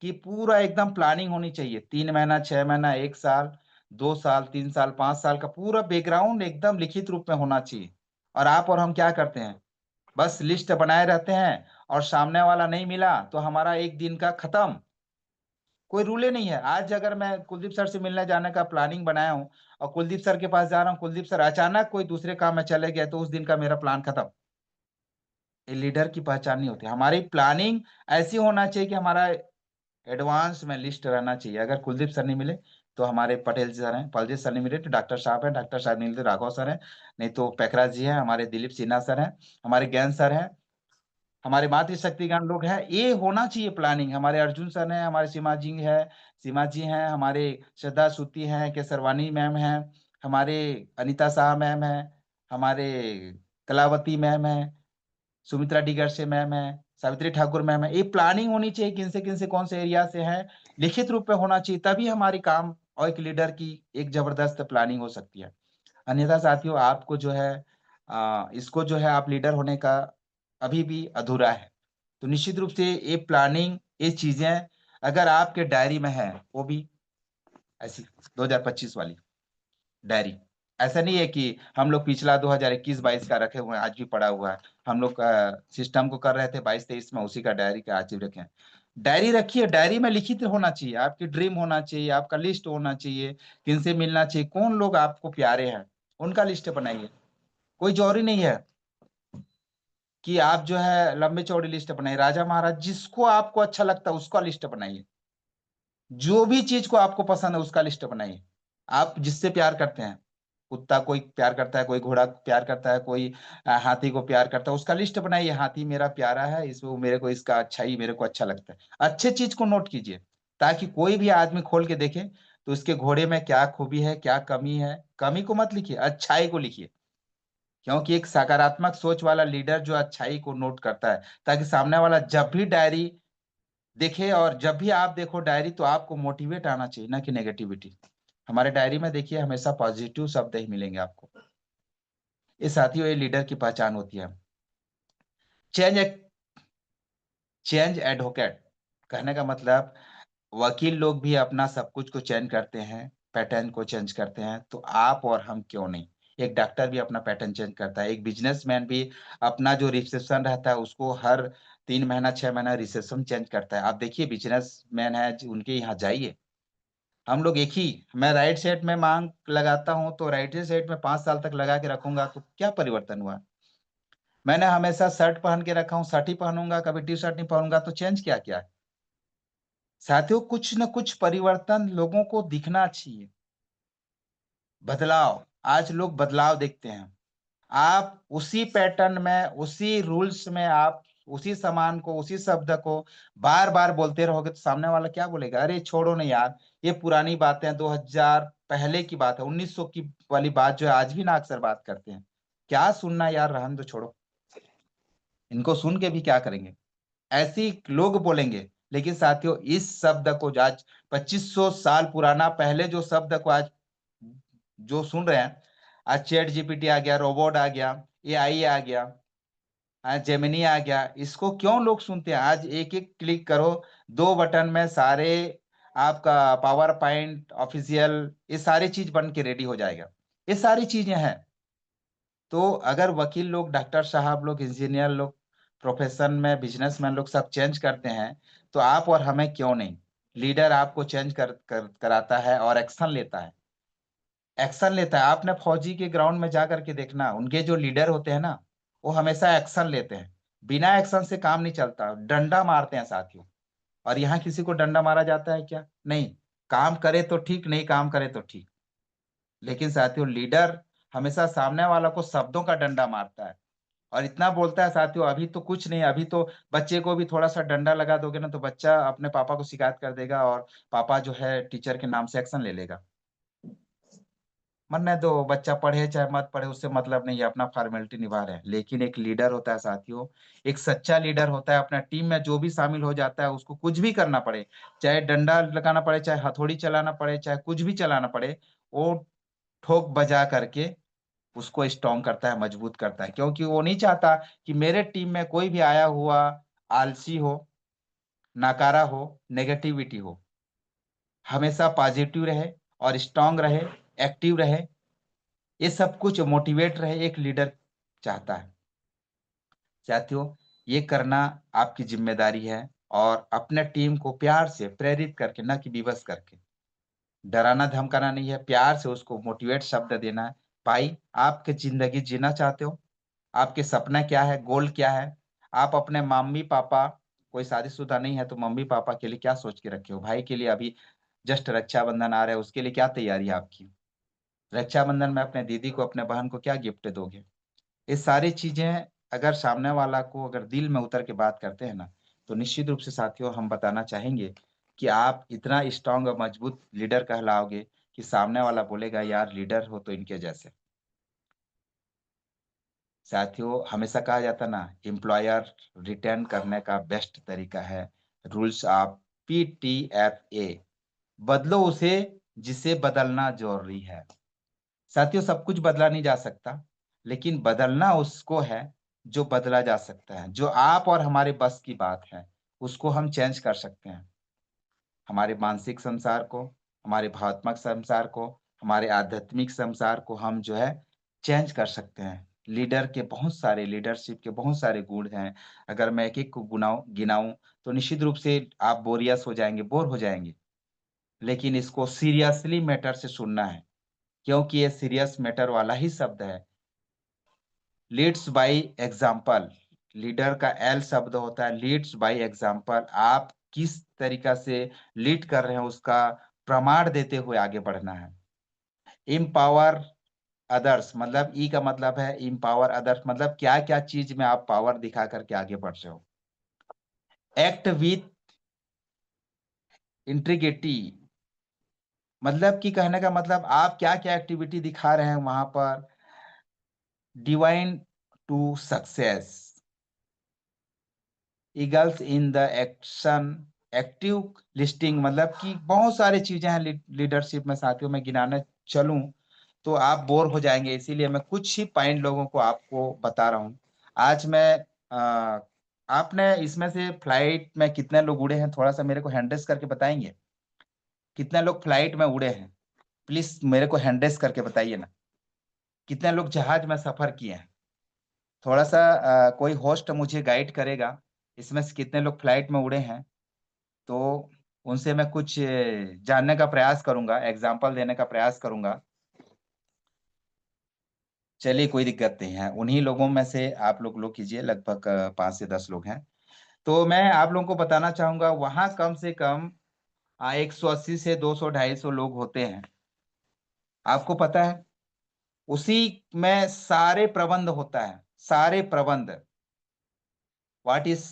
की पूरा एकदम प्लानिंग होनी चाहिए। 3 महीना, 6 महीना, 1 साल, 2 साल, 3 साल, 5 साल का पूरा बैकग्राउंड एकदम लिखित रूप में होना चाहिए। और आप और हम क्या करते हैं, बस लिस्ट बनाए रहते हैं, और सामने वाला नहीं मिला तो हमारा एक दिन का खत्म। कोई रूल ही नहीं है। आज अगर मैं कुलदीप सर से मिलने जाने का प्लानिंग बनाया हूँ, और कुलदीप सर के पास जा रहा हूँ, कुलदीप सर अचानक कोई दूसरे काम में चले गए, तो उस दिन का मेरा प्लान खत्म। ये लीडर की पहचान नहीं होती। हमारी प्लानिंग ऐसी होना चाहिए कि हमारा एडवांस में लिस्ट रहना चाहिए। अगर कुलदीप सर नहीं मिले, तो हमारे पटेल सर हैं, पलजी सर नहीं मिले तो डॉक्टर साहब हैं, डॉक्टर साहब नहीं मिले तो राघव सर हैं, नहीं तो पैकराज जी हैं, हमारे दिलीप सिन्हा सर हैं, हमारे ज्ञान सर हैं, हमारे मातृशक्तिगण लोग हैं। ये होना चाहिए प्लानिंग। हमारे अर्जुन सर हैं, हमारे सीमा जी हैं, हमारे श्रद्धा सूती हैं, के सरवानी मैम हैं, हमारे अनीता शाह मैम हैं, हमारे कलावती मैम हैं, सुमित्रा डिगर से मैम है, सावित्री ठाकुर मैम है। ये प्लानिंग होनी चाहिए, किन से कौन से एरिया से है, लिखित रूप में होना चाहिए, तभी हमारी काम और एक लीडर की एक जबरदस्त प्लानिंग हो सकती है। अन्यथा साथियों, आपको जो है इसको जो है आप लीडर होने का अभी भी अधूरा है। तो निश्चित रूप से ये प्लानिंग, ये चीजें अगर आपके डायरी में है, वो भी ऐसी 2025 वाली डायरी, ऐसा नहीं है कि हम लोग पिछला 2021-22 का रखे हुए हैं, आज भी पड़ा हुआ है। हम लोग सिस्टम को कर रहे थे 22-23 में, उसी का डायरी का आज भी रखे। डायरी रखिए, डायरी में लिखित होना चाहिए, आपकी ड्रीम होना चाहिए, आपका लिस्ट होना चाहिए, किन से मिलना चाहिए, कौन लोग आपको प्यारे हैं, उनका लिस्ट बनाइए। कोई जरूरी नहीं है कि आप जो है लंबे चौड़ी लिस्ट बनाइए, राजा महाराज जिसको आपको अच्छा लगता है उसका लिस्ट बनाइए, जो भी चीज को आपको पसंद है उसका लिस्ट बनाइए। आप जिससे प्यार करते हैं, कुत्ता कोई प्यार करता है, कोई घोड़ा प्यार करता है, कोई हाथी को प्यार करता है, उसका लिस्ट बनाइए, हाथी मेरा प्यारा है, इसमें वो मेरे को इसका अच्छा ही मेरे को अच्छा लगता है। अच्छे चीज को नोट कीजिए, ताकि कोई भी आदमी खोल के देखे तो उसके घोड़े में क्या खूबी है, क्या कमी है। कमी को मत लिखिए, अच्छाई को लिखिए, क्योंकि एक सकारात्मक सोच वाला लीडर जो अच्छाई को नोट करता है, ताकि सामने वाला जब भी डायरी देखे और जब भी आप देखो डायरी, तो आपको मोटिवेट आना चाहिए, ना कि नेगेटिविटी। हमारे डायरी में देखिए हमेशा पॉजिटिव शब्द ही मिलेंगे आपको। ये साथियों, ये लीडर की पहचान होती है। चेंज चेंज एडवोकेट कहने का मतलब, वकील लोग भी अपना सब कुछ को चेंज करते हैं, पैटर्न को चेंज करते हैं, तो आप और हम क्यों नहीं। एक डॉक्टर भी अपना पैटर्न चेंज करता है, एक बिजनेसमैन भी अपना जो रिसेप्शन रहता है उसको हर 3 महीना 6 महीना रिसेप्शन चेंज करता है। आप देखिए बिजनेसमैन है उनके यहाँ जाइए, हम लोग एक ही, मैं राइट साइड में मांग लगाता हूँ तो राइट साइड में 5 साल तक लगा के रखूंगा, तो क्या परिवर्तन हुआ। मैंने हमेशा शर्ट पहन के रखा हूँ, शर्ट ही पहनूंगा, कभी टी शर्ट नहीं पहनूंगा, तो चेंज क्या क्या है। साथियों, कुछ न कुछ परिवर्तन लोगों को दिखना चाहिए, बदलाव। आज लोग बदलाव देखते हैं। आप उसी पैटर्न में, उसी रूल्स में, आप उसी सामान को, उसी शब्द को बार बार बोलते रहोगे तो सामने वाला क्या बोलेगा, अरे छोड़ो ना यार, ये पुरानी बातें, 2000 पहले की बात है, 1900 की वाली बात जो है आज भी ना अक्सर बात करते हैं। क्या सुनना यार, रहन दो, छोड़ो, इनको सुन के भी क्या करेंगे, ऐसी लोग बोलेंगे। लेकिन साथियों, इस शब्द को जो आज 2500 साल पुराना, पहले जो शब्द को आज जो सुन रहे हैं, आज चैट जीपीटी आ गया, रोबोट आ गया, एआई आ गया, आज जेमिनी आ गया, इसको क्यों लोग सुनते हैं। आज एक एक क्लिक करो, 2 बटन में सारे आपका पावर पॉइंट ऑफिशियल, ये सारी चीज बन के रेडी हो जाएगा। ये सारी चीजें हैं। तो अगर वकील लोग, डॉक्टर साहब लोग, इंजीनियर लोग, प्रोफेशन में बिजनेसमैन लोग सब चेंज करते हैं, तो आप और हमें क्यों नहीं। लीडर आपको चेंज कराता है और एक्शन लेता है, एक्शन लेता है। आपने फौजी के ग्राउंड में जा करके देखना, उनके जो लीडर होते हैं ना, वो हमेशा एक्शन लेते हैं। बिना एक्शन से काम नहीं चलता, डंडा मारते हैं साथियों। और यहाँ किसी को डंडा मारा जाता है क्या, नहीं। काम करे तो ठीक, नहीं काम करे तो ठीक। लेकिन साथियों, लीडर हमेशा सामने वाला को शब्दों का डंडा मारता है, और इतना बोलता है साथियों, अभी तो कुछ नहीं, अभी तो बच्चे को भी थोड़ा सा डंडा लगा दोगे ना तो बच्चा अपने पापा को शिकायत कर देगा, और पापा जो है टीचर के नाम से एक्शन ले लेगा। मरने दो, बच्चा पढ़े चाहे मत पढ़े, उससे मतलब नहीं है, अपना फॉर्मेलिटी निभा रहे हैं। लेकिन एक लीडर होता है साथियों, एक सच्चा लीडर होता है, अपना टीम में जो भी शामिल हो जाता है उसको कुछ भी करना पड़े, चाहे डंडा लगाना पड़े, चाहे हथौड़ी चलाना पड़े, चाहे कुछ भी चलाना पड़े, वो ठोक बजा करके उसको स्ट्रॉन्ग करता है, मजबूत करता है। क्योंकि वो नहीं चाहता कि मेरे टीम में कोई भी आया हुआ आलसी हो, नाकारा हो, नेगेटिविटी हो। हमेशा पॉजिटिव रहे और स्ट्रांग रहे, एक्टिव रहे, ये सब कुछ मोटिवेट रहे, एक लीडर चाहता है। साथियों, ये करना आपकी जिम्मेदारी है, और अपने टीम को प्यार से प्रेरित करके, ना कि विवश करके, डराना धमकाना नहीं है, प्यार से उसको मोटिवेट शब्द देना है। भाई, आपकी जिंदगी जीना चाहते हो, आपके सपना क्या है, गोल क्या है। आप अपने मम्मी पापा, कोई शादीशुदा नहीं है तो मम्मी पापा के लिए क्या सोच के रखे हो, भाई के लिए अभी जस्ट रक्षाबंधन आ रहा है, उसके लिए क्या तैयारी है आपकी? रक्षाबंधन में अपने दीदी को, अपने बहन को क्या गिफ्ट दोगे? ये सारी चीजें अगर सामने वाला को अगर दिल में उतर के बात करते हैं ना, तो निश्चित रूप से साथियों हम बताना चाहेंगे कि आप इतना स्ट्रांग और मजबूत लीडर कहलाओगे कि सामने वाला बोलेगा यार लीडर हो तो इनके जैसे। साथियों हमेशा कहा जाता ना, एम्प्लॉयर रिटर्न करने का बेस्ट तरीका है रूल्स ऑफ PTFA, बदलो उसे जिसे बदलना जरूरी है। साथियों सब कुछ बदला नहीं जा सकता, लेकिन बदलना उसको है जो बदला जा सकता है। जो आप और हमारे बस की बात है उसको हम चेंज कर सकते हैं। हमारे मानसिक संसार को, हमारे भावनात्मक संसार को, हमारे आध्यात्मिक संसार को हम जो है चेंज कर सकते हैं। लीडर के बहुत सारे, लीडरशिप के बहुत सारे गुण हैं। अगर मैं एक एक को गुनाऊं गिनाऊं तो निश्चित रूप से आप बोरियस हो जाएंगे, बोर हो जाएंगे। लेकिन इसको सीरियसली मैटर से सुनना है, क्योंकि ये सीरियस मैटर वाला ही शब्द है। लीड्स बाय एग्जाम्पल, लीडर का एल शब्द होता है लीड्स बाय एग्जाम्पल। आप किस तरीका से लीड कर रहे हैं उसका प्रमाण देते हुए आगे बढ़ना है। इम्पावर अदर्स, मतलब ई का मतलब है इम्पावर अदर्स, मतलब क्या क्या चीज में आप पावर दिखा करके आगे बढ़ रहे हो। एक्ट विथ इंटीग्रिटी, मतलब कि कहने का मतलब आप क्या क्या एक्टिविटी दिखा रहे हैं वहां पर। Divine to success, eagles in the action, active listing, मतलब कि बहुत सारी चीजें हैं लीडरशिप में साथियों। में गिनाने चलूं तो आप बोर हो जाएंगे, इसीलिए मैं कुछ ही पॉइंट लोगों को आपको बता रहा हूं। आज मैं आपने इसमें से फ्लाइट में कितने लोग उड़े हैं, थोड़ा सा मेरे को हैंडल्स करके बताएंगे? कितने लोग फ्लाइट में उड़े हैं? प्लीज मेरे को हैंडल्स करके बताइए ना। कितने लोग जहाज में सफर किए हैं? थोड़ा सा कोई होस्ट मुझे गाइड करेगा इसमें से कितने लोग फ्लाइट में उड़े हैं, तो उनसे मैं कुछ जानने का प्रयास करूंगा, एग्जाम्पल देने का प्रयास करूंगा। चलिए कोई दिक्कत नहीं है, उन्हीं लोगों में से आप लोग कीजिए, लगभग 5 से 10 लोग हैं। तो मैं आप लोगों को बताना चाहूंगा वहां कम से कम 180 से 200 250 लोग होते हैं। आपको पता है उसी में सारे प्रबंध होता है, सारे प्रबंध। व्हाट इज,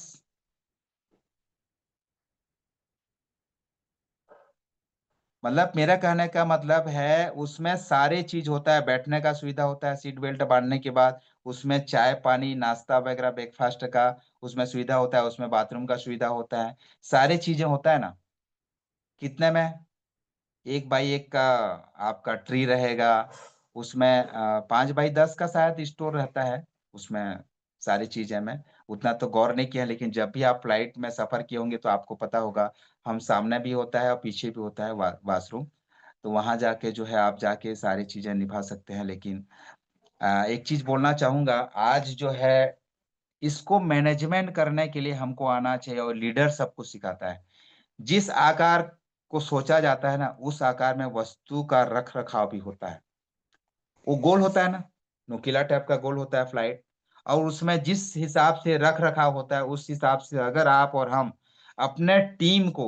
मतलब मेरा कहने का मतलब है उसमें सारे चीज होता है। बैठने का सुविधा होता है, सीट बेल्ट बांधने के बाद उसमें चाय पानी नाश्ता वगैरह ब्रेकफास्ट का उसमें सुविधा होता है, उसमें बाथरूम का सुविधा होता है, सारी चीजें होता है ना। कितने में? 1 बाई 1 का आपका ट्री रहेगा, उसमें 5 बाई 10 का शायद स्टोर रहता है उसमें। सारी चीजें में उतना तो गौर नहीं किया, लेकिन जब भी आप फ्लाइट में सफर किए होंगे तो आपको पता होगा हम सामने भी होता है और पीछे भी होता है वाशरूम। तो वहां जाके जो है आप जाके सारी चीजें निभा सकते हैं। लेकिन एक चीज बोलना चाहूंगा, आज जो है इसको मैनेजमेंट करने के लिए हमको आना चाहिए, और लीडर सबको सिखाता है। जिस आकार को सोचा जाता है ना उस आकार में वस्तु का रख रखाव भी होता है। वो गोल होता है ना, नुकीला टाइप का गोल होता है फ्लाइट, और उसमें जिस हिसाब से रख रखाव होता है उस हिसाब से अगर आप और हम अपने टीम को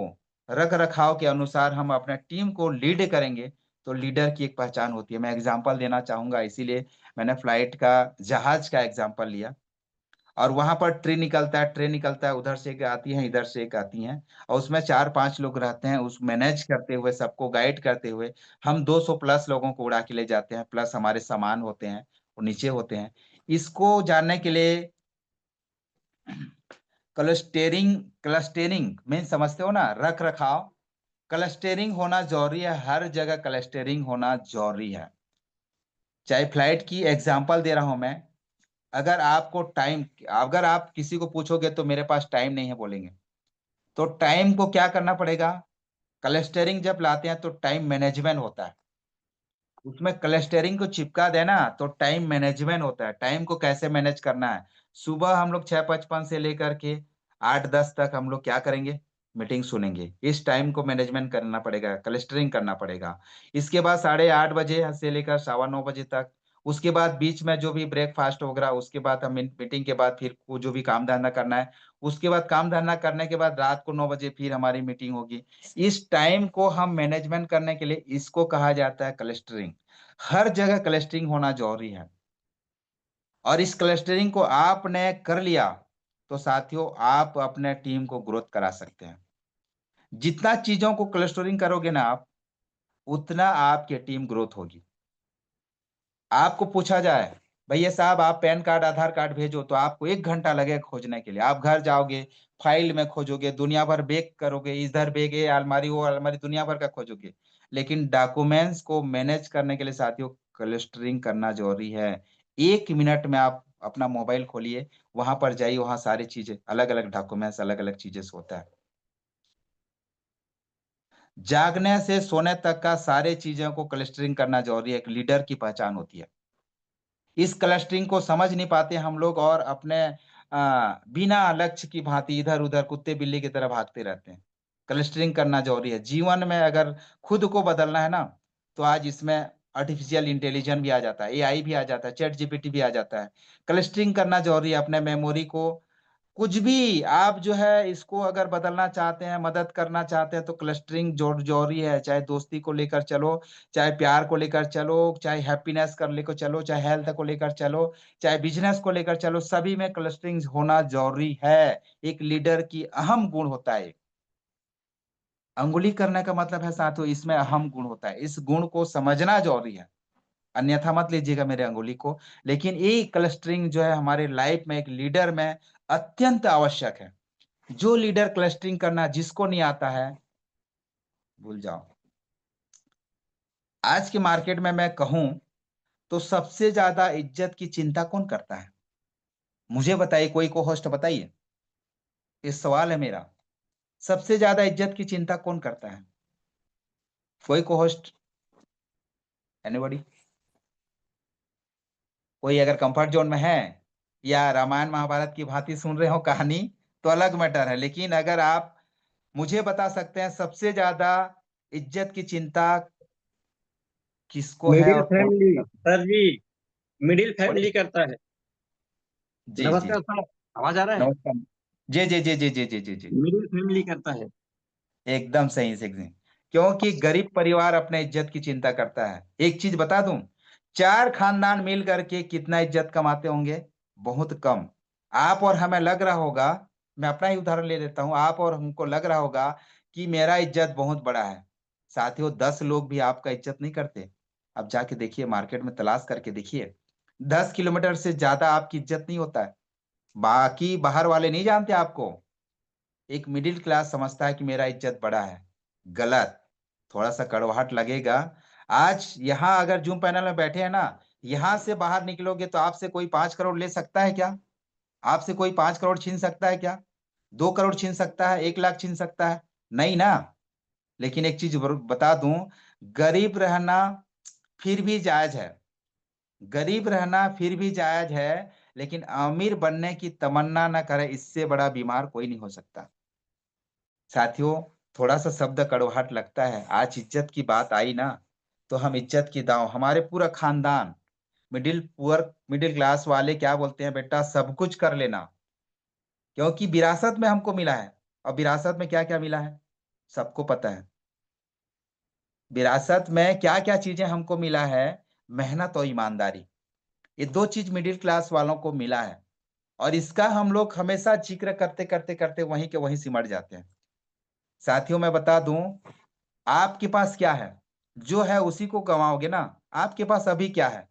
रख रखाव के अनुसार हम अपने टीम को लीड करेंगे तो लीडर की एक पहचान होती है। मैं एग्जांपल देना चाहूंगा, इसीलिए मैंने फ्लाइट का, जहाज का एग्जांपल लिया। और वहां पर ट्रेन निकलता है, ट्रेन निकलता है, उधर से एक आती है, इधर से एक आती है, और उसमें 4-5 लोग रहते हैं, उस मैनेज करते हुए, सबको गाइड करते हुए हम 200 प्लस लोगों को उड़ा के ले जाते हैं, प्लस हमारे सामान होते हैं वो नीचे होते हैं। इसको जानने के लिए क्लस्टरिंग, क्लस्टरिंग मीन समझते हो ना, रख रखाव। क्लस्टरिंग होना जरूरी है, हर जगह क्लस्टरिंग होना जरूरी है। चाहे फ्लाइट की एग्जांपल दे रहा हूं मैं, अगर आपको टाइम, अगर आप किसी को पूछोगे तो मेरे पास टाइम नहीं है बोलेंगे, तो टाइम को क्या करना पड़ेगा? क्लस्टरिंग जब लाते हैं तो टाइम मैनेजमेंट होता है, उसमें क्लस्टरिंग को चिपका देना तो टाइम मैनेजमेंट होता है। टाइम को कैसे मैनेज करना है? सुबह हम लोग 6:55 से लेकर के 8:10 तक हम लोग क्या करेंगे? मीटिंग सुनेंगे। इस टाइम को मैनेजमेंट करना पड़ेगा, क्लस्टरिंग करना पड़ेगा। इसके बाद 8:30 बजे से लेकर 9:15 बजे तक, उसके बाद बीच में जो भी ब्रेकफास्ट वगैरह, उसके बाद हम मीटिंग के बाद फिर को जो भी काम धंधा करना है उसके बाद काम धंधा करने के बाद रात को 9 बजे फिर हमारी मीटिंग होगी। इस टाइम को हम मैनेजमेंट करने के लिए इसको कहा जाता है क्लस्टरिंग। हर जगह क्लस्टरिंग होना जरूरी है, और इस क्लस्टरिंग को आपने कर लिया तो साथियों आप अपने टीम को ग्रोथ करा सकते हैं। जितना चीजों को क्लस्टरिंग करोगे ना आप, उतना आपकी टीम ग्रोथ होगी। आपको पूछा जाए भैया साहब आप पैन कार्ड आधार कार्ड भेजो, तो आपको 1 घंटा लगेगा खोजने के लिए। आप घर जाओगे, फाइल में खोजोगे, दुनिया भर बेग करोगे, इधर बेग है, अलमारी वो अलमारी, दुनिया भर का खोजोगे। लेकिन डॉक्यूमेंट्स को मैनेज करने के लिए साथियों क्लस्टरिंग करना जरूरी है। 1 मिनट में आप अपना मोबाइल खोलिए, वहां पर जाइए, वहां सारी चीजें अलग अलग डॉक्यूमेंट्स अलग अलग चीजें से होता है। जागने से सोने तक का सारे चीजों को क्लस्टरिंग करना जरूरी है, एक लीडर की पहचान होती है। इस क्लस्टरिंग को समझ नहीं पाते हम लोग, और अपने बिना लक्ष्य की भांति इधर उधर कुत्ते बिल्ली की तरह भागते रहते हैं। क्लस्टरिंग करना जरूरी है जीवन में। अगर खुद को बदलना है ना, तो आज इसमें आर्टिफिशियल इंटेलिजेंस भी आ जाता है, एआई भी आ जाता है, चैट जीपीटी भी आ जाता है। क्लस्टरिंग करना जरूरी है अपने मेमोरी को। कुछ भी आप जो है इसको अगर बदलना चाहते हैं, मदद करना चाहते हैं, तो क्लस्टरिंग जोर जरूरी है। चाहे दोस्ती को लेकर चलो, चाहे प्यार को लेकर चलो, चाहे हैप्पीनेस कर लेकर चलो, चाहे हेल्थ को लेकर चलो, चाहे बिजनेस को लेकर चलो, सभी में क्लस्टरिंग होना जरूरी है। एक लीडर की अहम गुण होता है। अंगुली करने का मतलब है साथियों, इसमें अहम गुण होता है, इस गुण को समझना जरूरी है। अन्यथा मत लीजिएगा मेरे अंगुली को। लेकिन ये क्लस्टरिंग जो है हमारे लाइफ में, एक लीडर में अत्यंत आवश्यक है। जो लीडर क्लस्टरिंग करना जिसको नहीं आता है, भूल जाओ। आज के मार्केट में मैं कहूं तो सबसे ज्यादा इज्जत की चिंता कौन करता है? मुझे बताइए, कोई को होस्ट बताइए। ये सवाल है मेरा। सबसे ज्यादा इज्जत की चिंता कौन करता है? कोई को होस्ट? एनीबॉडी? कोई अगर कंफर्ट जोन में है, या रामायण महाभारत की भांति सुन रहे हो कहानी, तो अलग मैटर है। लेकिन अगर आप मुझे बता सकते हैं सबसे ज्यादा इज्जत की चिंता किसको है मिडिल और कौन फैमिली करता है? सर जी, मिडिल बोलिए। फैमिली करता है। जी जी। नमस्कार सर, आवाज आ रहा है? नमस्कार। जी जी जी जी जी जी जी जी। मिडिल फैमिली करता है। एकदम सही से एकदम। क्योंकि गरीब परिवार अपने इज्जत की चिंता करता है। एक चीज बता दूं, 4 खानदान मिल करके कितना इज्जत कमाते होंगे? बहुत कम। आप और हमें लग रहा होगा, मैं अपना ही उदाहरण ले लेता हूं, आप और हमको लग रहा होगा कि मेरा इज्जत बहुत बड़ा है। साथियों 10 लोग भी आपका इज्जत नहीं करते। अब जाके देखिए, मार्केट में तलाश करके देखिए, 10 किलोमीटर से ज्यादा आपकी इज्जत नहीं होता है। बाकी बाहर वाले नहीं जानते आपको। एक मिडिल क्लास समझता है कि मेरा इज्जत बड़ा है। गलत। थोड़ा सा कड़वाहट लगेगा। आज यहाँ अगर जूम पैनल में बैठे हैं ना, यहाँ से बाहर निकलोगे तो आपसे कोई 5 करोड़ ले सकता है क्या? आपसे कोई 5 करोड़ छीन सकता है क्या? 2 करोड़ छीन सकता है? 1 लाख छीन सकता है? नहीं ना। लेकिन एक चीज बता दूं, गरीब रहना फिर भी जायज है। गरीब रहना फिर भी जायज है। लेकिन अमीर बनने की तमन्ना ना करे, इससे बड़ा बीमार कोई नहीं हो सकता। साथियों थोड़ा सा शब्द कड़वाहट लगता है। आज इज्जत की बात आई ना, तो हम इज्जत की दांव, हमारे पूरा खानदान मिडिल पुअर मिडिल क्लास वाले क्या बोलते हैं, बेटा सब कुछ कर लेना। क्योंकि विरासत में हमको मिला है। और विरासत में क्या क्या मिला है सबको पता है। विरासत में क्या क्या चीजें हमको मिला है? मेहनत और ईमानदारी। ये दो चीज मिडिल क्लास वालों को मिला है। और इसका हम लोग हमेशा जिक्र करते करते करते वहीं के वहीं सिमट जाते हैं। साथियों मैं बता दूं, आपके पास क्या है, जो है उसी को कमाओगे ना। आपके पास अभी क्या है?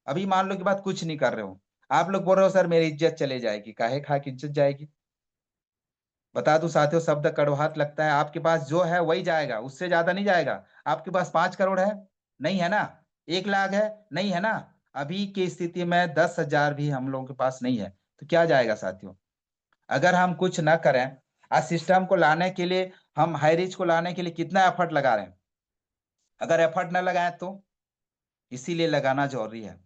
अभी मान लो कि बात कुछ नहीं कर रहे हो, आप लोग बोल रहे हो सर मेरी इज्जत चले जाएगी। काहे खा की इज्जत जाएगी? बता दूं साथियों, शब्द कड़वाहट लगता है, आपके पास जो है वही जाएगा, उससे ज्यादा नहीं जाएगा। आपके पास 5 करोड़ है? नहीं है ना। 1 लाख है? नहीं है ना। अभी की स्थिति में 10,000 भी हम लोगों के पास नहीं है, तो क्या जाएगा साथियों? अगर हम कुछ ना करें, आज सिस्टम को लाने के लिए, हम हाई रिच को लाने के लिए कितना एफर्ट लगा रहे हैं। अगर एफर्ट ना लगाए तो, इसीलिए लगाना जरूरी है।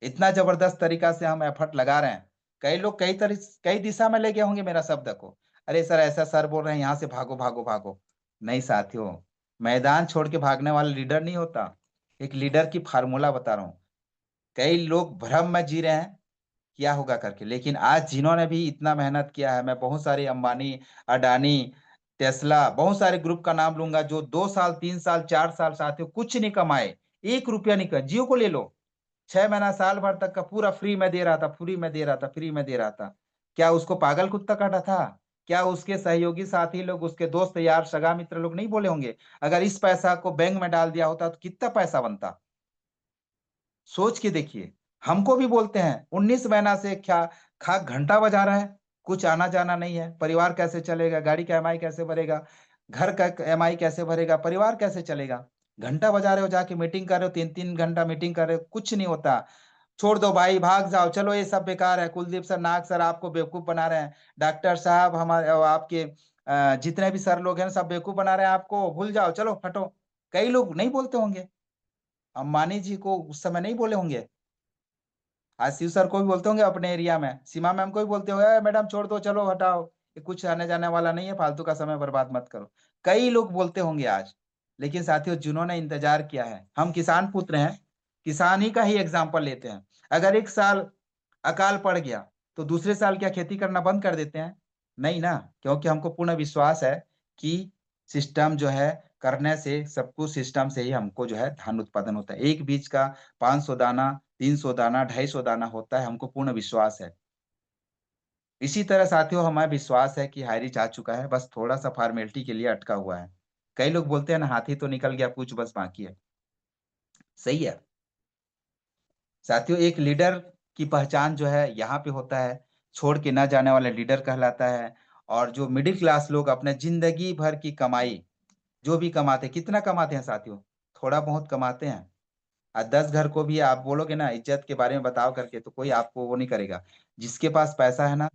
इतना जबरदस्त तरीका से हम एफर्ट लगा रहे हैं। कई लोग कई दिशा में ले गए होंगे मेरा शब्द को। अरे सर ऐसा सर बोल रहे हैं, यहाँ से भागो भागो भागो। नहीं साथियों, मैदान छोड़ के भागने वाला लीडर नहीं होता। एक लीडर की फार्मूला बता रहा हूँ। कई लोग भ्रम में जी रहे हैं किया होगा करके। लेकिन आज जिन्होंने भी इतना मेहनत किया है, मैं बहुत सारे अंबानी, अडानी, टेस्ला, बहुत सारे ग्रुप का नाम लूंगा जो 2 साल, 3 साल, 4 साल साथियों कुछ नहीं कमाए, 1 रुपया नहीं कमाए। जियो को ले लो, 6 महीना साल भर तक का पूरा फ्री में दे रहा था, फ्री में दे रहा था, फ्री में दे रहा था। क्या उसको पागल कुत्ता काटा था? क्या उसके सहयोगी साथी लोग, उसके दोस्त यार सगा मित्र लोग नहीं बोले होंगे अगर इस पैसा को बैंक में डाल दिया होता तो कितना पैसा बनता? सोच के देखिए। हमको भी बोलते हैं 19 महीना से क्या खा घंटा बजा रहा है, कुछ आना जाना नहीं है, परिवार कैसे चलेगा, गाड़ी का ईएमआई कैसे भरेगा, घर का ईएमआई कैसे भरेगा, परिवार कैसे चलेगा? घंटा बजा रहे हो, जाके मीटिंग कर रहे हो, 3-3 घंटा मीटिंग कर रहे हो, कुछ नहीं होता। छोड़ दो भाई, भाग जाओ, चलो ये सब बेकार है। कुलदीप सर, नाग सर आपको बेवकूफ बना रहे हैं। डॉक्टर साहब हमारे आपके जितने भी सर लोग हैं सब बेवकूफ बना रहे हैं आपको, भूल जाओ, चलो हटो। कई लोग नहीं बोलते होंगे, अंबानी जी को उस समय नहीं बोले होंगे, आज शिव सर को भी बोलते होंगे अपने एरिया में, सीमा मैम को भी बोलते होंगे, मैडम छोड़ दो, चलो हटाओ, ये कुछ आने जाने वाला नहीं है, फालतू का समय बर्बाद मत करो। कई लोग बोलते होंगे आज। लेकिन साथियों, जिन्होंने इंतजार किया है, हम किसान पुत्र हैं, किसान ही का ही एग्जाम्पल लेते हैं। अगर एक साल अकाल पड़ गया तो दूसरे साल क्या खेती करना बंद कर देते हैं? नहीं ना, क्योंकि हमको पूर्ण विश्वास है कि सिस्टम जो है करने से, सब कुछ सिस्टम से ही हमको जो है धान उत्पादन होता है। एक बीज का 500 दाना, 300 दाना, 250 दाना होता है, हमको पूर्ण विश्वास है। इसी तरह साथियों, हमें विश्वास है कि हाईरिच आ चुका है, बस थोड़ा सा फॉर्मेलिटी के लिए अटका हुआ है। कई लोग बोलते हैं ना, हाथी तो निकल गया, पूछ बस बाकी है। सही है साथियों, एक लीडर की पहचान जो है यहाँ पे होता है, छोड़ के ना जाने वाला लीडर कहलाता है। और जो मिडिल क्लास लोग अपने जिंदगी भर की कमाई, जो भी कमाते, कितना कमाते हैं साथियों? थोड़ा बहुत कमाते हैं। 10 घर को भी आप बोलोगे ना इज्जत के बारे में बताओ करके, तो कोई आपको वो नहीं करेगा। जिसके पास पैसा है ना,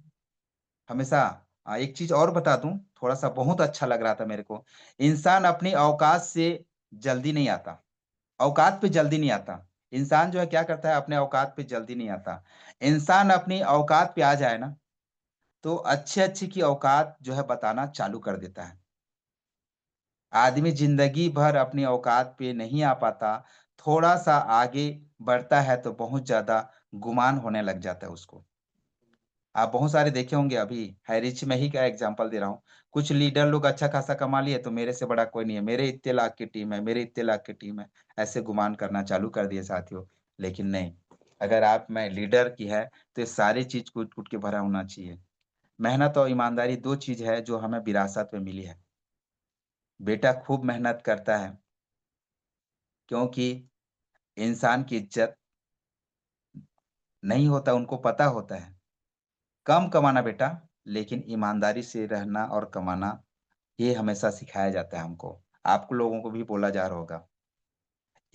हमेशा एक चीज और बता दूं, थोड़ा सा बहुत अच्छा लग रहा था मेरे को। इंसान अपनी औकात से जल्दी नहीं आता, औकात पे जल्दी नहीं आता। इंसान जो है क्या करता है, अपने औकात पे जल्दी नहीं आता। इंसान अपनी औकात पे आ जाए ना, तो अच्छे अच्छे की औकात जो है बताना चालू कर देता है। आदमी जिंदगी भर अपनी औकात पे नहीं आ पाता, थोड़ा सा आगे बढ़ता है तो बहुत ज्यादा गुमान होने लग जाता है उसको। आप बहुत सारे देखे होंगे, अभी हैरिच में ही का एग्जांपल दे रहा हूँ। कुछ लीडर लोग अच्छा खासा कमा लिए तो मेरे से बड़ा कोई नहीं है, मेरे इतने लाख की टीम है, मेरे इतने लाख की टीम है, ऐसे गुमान करना चालू कर दिए साथियों। लेकिन नहीं, अगर आप में लीडर की है तो ये सारी चीज कूट कूट के भरा होना चाहिए। मेहनत और ईमानदारी 2 चीज है जो हमें विरासत में मिली है। बेटा खूब मेहनत करता है, क्योंकि इंसान की इज्जत नहीं होता, उनको पता होता है। कम कमाना बेटा, लेकिन ईमानदारी से रहना और कमाना, ये हमेशा सिखाया जाता है हमको। आपको लोगों को भी बोला जा रहा होगा।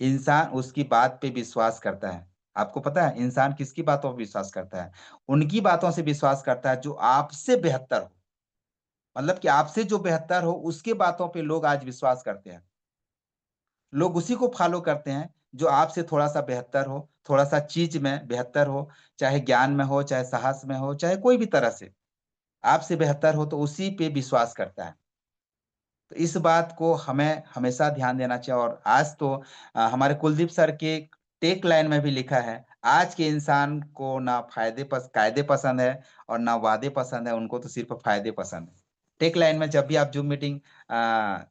इंसान उसकी बात पे विश्वास करता है। आपको पता है इंसान किसकी बातों पे विश्वास करता है? उनकी बातों से विश्वास करता है जो आपसे बेहतर हो। मतलब कि आपसे जो बेहतर हो उसके बातों पे लोग आज विश्वास करते हैं। लोग उसी को फॉलो करते हैं जो आपसे थोड़ा सा बेहतर हो, थोड़ा सा चीज में बेहतर हो, चाहे ज्ञान में हो, चाहे साहस में हो, चाहे कोई भी तरह से आपसे बेहतर हो, तो उसी पे विश्वास करता है। तो इस बात को हमें हमेशा ध्यान देना चाहिए। और आज तो हमारे कुलदीप सर के टेक लाइन में भी लिखा है, आज के इंसान को ना कायदे पसंद है और ना वादे पसंद है, उनको तो सिर्फ फायदे पसंद है। टेक लाइन में जब भी आप जूम मीटिंग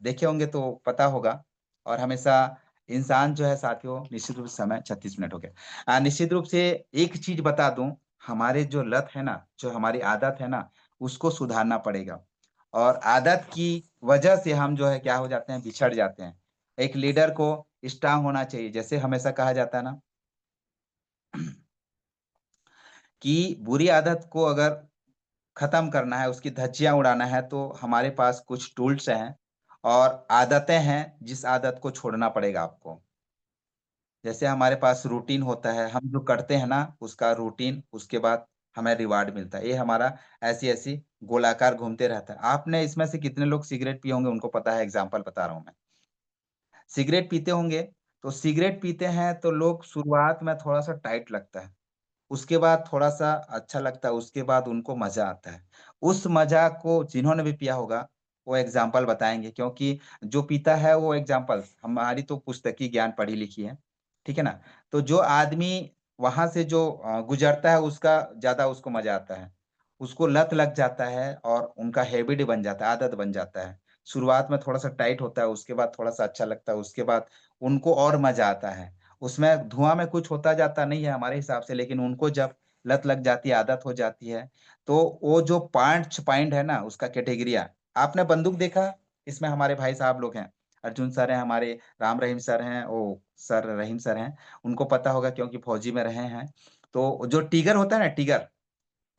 देखे होंगे तो पता होगा। और हमेशा इंसान जो है साथियों, निश्चित रूप से समय 36 मिनट हो गया, निश्चित रूप से एक चीज बता दूं, हमारे जो लत है ना, जो हमारी आदत है ना, उसको सुधारना पड़ेगा। और आदत की वजह से हम जो है क्या हो जाते हैं, बिछड़ जाते हैं। एक लीडर को स्ट्रांग होना चाहिए, जैसे हमेशा कहा जाता है ना कि बुरी आदत को अगर खत्म करना है, उसकी धज्जियां उड़ाना है, तो हमारे पास कुछ टूल्स हैं और आदतें हैं जिस आदत को छोड़ना पड़ेगा आपको। जैसे हमारे पास रूटीन होता है, हम जो करते हैं ना उसका रूटीन, उसके बाद हमें रिवार्ड मिलता है, ये हमारा ऐसी ऐसी गोलाकार घूमते रहता है। आपने इसमें से कितने लोग सिगरेट पिए होंगे, उनको पता है, एग्जाम्पल बता रहा हूँ मैं। सिगरेट पीते होंगे, तो सिगरेट पीते हैं तो लोग शुरुआत में थोड़ा सा टाइट लगता है, उसके बाद थोड़ा सा अच्छा लगता है, उसके बाद उनको मजा आता है। उस मजा को जिन्होंने भी पिया होगा वो एग्जाम्पल बताएंगे, क्योंकि जो पीता है वो एग्जाम्पल, हमारी तो पुस्तकीय ज्ञान पढ़ी लिखी है, ठीक है ना। तो जो आदमी वहां से जो गुजरता है उसका ज्यादा उसको मजा आता है, उसको लत लग जाता है और उनका हैबिट बन जाता है, आदत बन जाता है। शुरुआत में थोड़ा सा टाइट होता है, उसके बाद थोड़ा सा अच्छा लगता है, उसके बाद उनको और मजा आता है। उसमें धुआं में कुछ होता जाता नहीं है हमारे हिसाब से, लेकिन उनको जब लत लग जाती है, आदत हो जाती है, तो वो जो पांच पॉइंट है ना उसका कैटेगरिया, आपने बंदूक देखा, इसमें हमारे भाई साहब लोग हैं, अर्जुन सर हैं हमारे, राम रहीम सर हैं, ओ सर रहीम सर हैं, उनको पता होगा क्योंकि फौजी में रहे हैं। तो जो टिगर होता है ना, टिगर,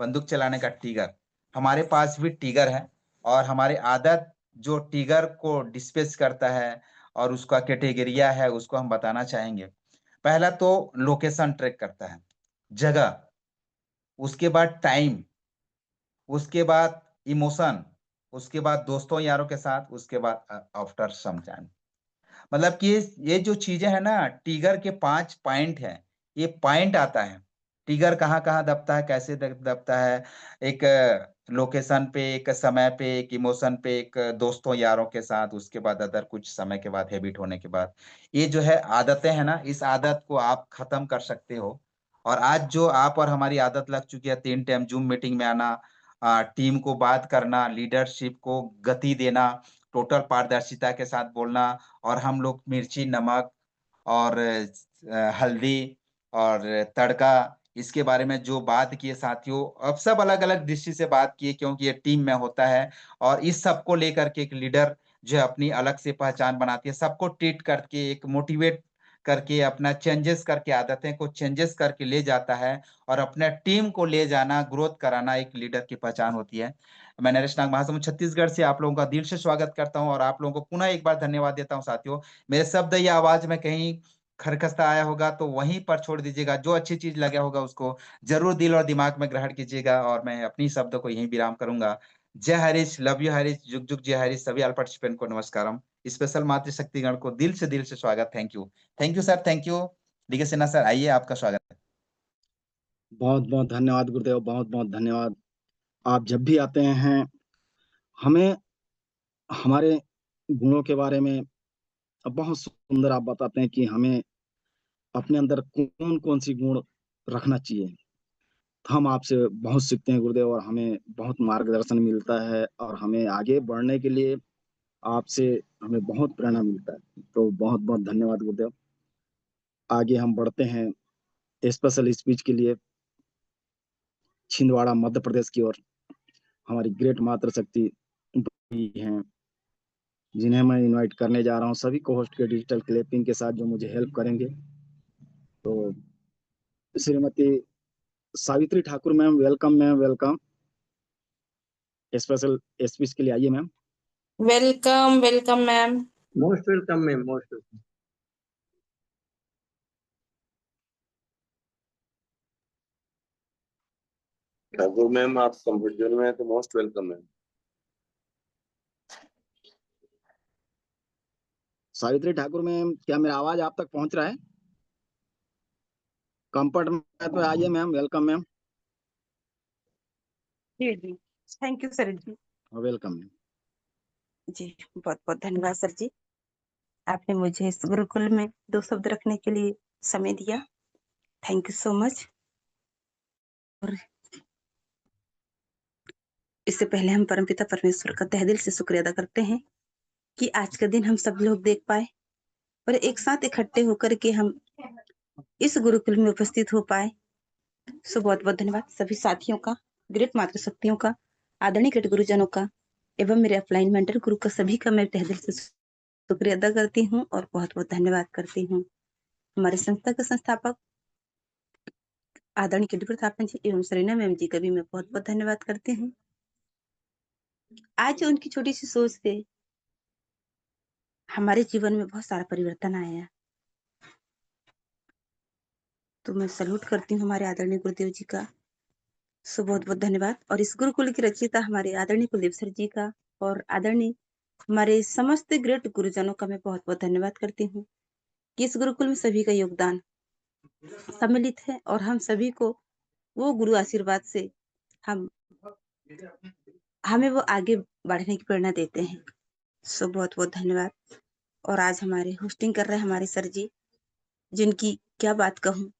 बंदूक चलाने का टिगर, हमारे पास भी टिगर है। और हमारी आदत जो टिगर को डिस्पेस करता है और उसका कैटेगरिया है, उसको हम बताना चाहेंगे। पहला तो लोकेशन ट्रैक करता है, जगह, उसके बाद टाइम, उसके बाद इमोशन, उसके बाद दोस्तों यारों के साथ, उसके बाद आफ्टर सम टाइम। मतलब कि ये जो चीजें हैं ना, टिगर के 5 पॉइंट हैं, ये पॉइंट आता है, टिगर कहाँ कहाँ दबता है, कैसे दबता है, एक लोकेशन पे, एक समय पे, एक इमोशन पे, एक दोस्तों यारों के साथ, उसके बाद अदर कुछ समय के बाद, हैबिट होने के बाद। ये जो है आदतें हैं ना, इस आदत को आप खत्म कर सकते हो। और आज जो आप और हमारी आदत लग चुकी है 3 टाइम जूम मीटिंग में आना, टीम को बात करना, लीडरशिप को गति देना, टोटल पारदर्शिता के साथ बोलना, और हम लोग मिर्ची, नमक और हल्दी और तड़का, इसके बारे में जो बात किए साथियों, अब सब अलग-अलग दृष्टि से बात किए, क्योंकि ये टीम में होता है। और इस सबको लेकर के एक लीडर जो है अपनी अलग से पहचान बनाती है, सबको ट्रीट करके, एक मोटिवेट करके, अपना चेंजेस करके, आदतें को चेंजेस करके ले जाता है, और अपने टीम को ले जाना, ग्रोथ कराना एक लीडर की पहचान होती है। मैं नरेश नाग महासमुंद छत्तीसगढ़ से आप लोगों का दिल से स्वागत करता हूं, और आप लोगों को पुनः एक बार धन्यवाद देता हूं साथियों। मेरे शब्द या आवाज में कहीं खरखस्ता आया होगा तो वहीं पर छोड़ दीजिएगा, जो अच्छी चीज लगा होगा उसको जरूर दिल और दिमाग में ग्रहण कीजिएगा, और मैं अपनी शब्द को यहीं विराम करूंगा। जय हरीश, लव यू हरीश, जुग जुग जय हरीश। सभी ऑल पार्टिसिपेंट को नमस्कारम, स्पेशल मातृशक्तिगण को दिल से स्वागत। Thank you sir, thank you. D के सिन्हा सर, आइए, आपका स्वागत है। बहुत बहुत धन्यवाद गुरुदेव, बहुत बहुत धन्यवाद। आप जब भी आते हैं हमें हमारे गुणों के बारे में बहुत सुंदर आप बताते हैं कि हमें अपने अंदर कौन कौन सी गुण रखना चाहिए। हम आपसे बहुत सीखते हैं गुरुदेव, और हमें बहुत मार्गदर्शन मिलता है, और हमें आगे बढ़ने के लिए आपसे हमें बहुत प्रेरणा मिलता है। तो बहुत बहुत धन्यवाद गुरुदेव। आगे हम बढ़ते हैं स्पेशल स्पीच के लिए छिंदवाड़ा मध्य प्रदेश की ओर। हमारी ग्रेट मातृशक्ति हैं, जिन्हें मैं इनवाइट करने जा रहा हूँ, सभी को होस्ट के डिजिटल क्लिपिंग के साथ जो मुझे हेल्प करेंगे। तो Shrimati Savitri Thakur ma'am, welcome ma'am, welcome. Special speech के लिए आइए ma'am. Welcome welcome ma'am. Most welcome ma'am, most welcome. Thakur ma'am, आप कंफर्ट जोन में है तो most welcome ma'am. Savitri Thakur ma'am, क्या मेरा आवाज आप तक पहुंच रहा है? कंफर्ट में है तो आइए मैम, वेलकम मैम। जी जी, thank you sir ji. Welcome ma'am. जी बहुत बहुत धन्यवाद सर जी, आपने मुझे इस गुरुकुल में 2 शब्द रखने के लिए समय दिया। Thank you so much. और इससे पहले हम परमपिता परमेश्वर का तहे दिल से शुक्रिया अदा करते हैं कि आज का दिन हम सब लोग देख पाए और एक साथ इकट्ठे होकर के हम इस गुरुकुल में उपस्थित हो पाए। सो बहुत बहुत धन्यवाद सभी साथियों का, ग्रेट मातृशक्तियों का, आदरणीय ग्रेट गुरुजनों का, एवं मेरे अपलाइन मेंटर गुरु का, सभी का मैं तहे दिल से शुक्रिया अदा करती हूँ और बहुत बहुत धन्यवाद करती हूँ। हमारे संस्था के संस्थापक आदरणीय केडी प्रतापन जी एवं सरीना मैम जी का भी मैं बहुत बहुत धन्यवाद करती हूँ। आज उनकी छोटी सी सोच से हमारे जीवन में बहुत सारा परिवर्तन आया, तो मैं सल्यूट करती हूँ हमारे आदरणीय गुरुदेव जी का। सो बहुत बहुत धन्यवाद। और इस गुरुकुल की रचयिता हमारे आदरणीय कुलदीप सर जी का और आदरणीय हमारे समस्त ग्रेट गुरुजनों का मैं बहुत बहुत धन्यवाद करती हूँ कि इस गुरुकुल में सभी का योगदान सम्मिलित है और हम सभी को वो गुरु आशीर्वाद से हमें वो आगे बढ़ने की प्रेरणा देते हैं। सो बहुत बहुत धन्यवाद। और आज हमारे होस्टिंग कर रहे हैं हमारे सर जी, जिनकी क्या बात कहूँ,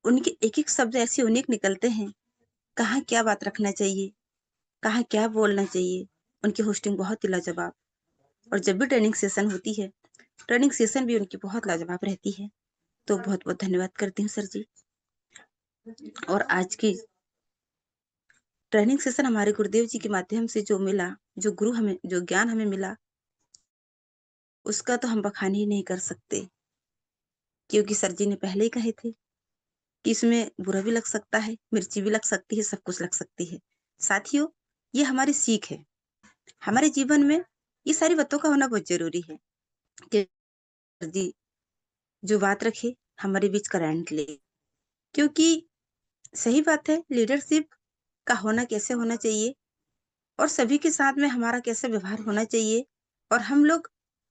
उनके एक-एक शब्द ऐसे यूनिक निकलते हैं, कहाँ क्या बात रखना चाहिए, कहाँ क्या बोलना चाहिए। उनकी होस्टिंग बहुत ही लाजवाब। और जब भी ट्रेनिंग सेशन होती है, ट्रेनिंग सेशन भी उनकी बहुत लाजवाब रहती है। तो बहुत-बहुत धन्यवाद करती हूँ सर जी। और आज की ट्रेनिंग सेशन हमारे गुरुदेव जी के माध्यम से जो मिला, जो ज्ञान हमें मिला, उसका तो हम बखान ही नहीं कर सकते। क्योंकि सर जी ने पहले ही कहे थे कि इसमें बुरा भी लग सकता है, मिर्ची भी लग सकती है, सब कुछ लग सकती है। साथियों, ये हमारी सीख है। हमारे जीवन में ये सारी बातों का होना बहुत ज़रूरी है कि सर जी जो बात रखे, हमारे बीच करंट ले। क्योंकि सही बात है, लीडरशिप का होना कैसे होना चाहिए और सभी के साथ में हमारा कैसा व्यवहार होना चाहिए और हम लोग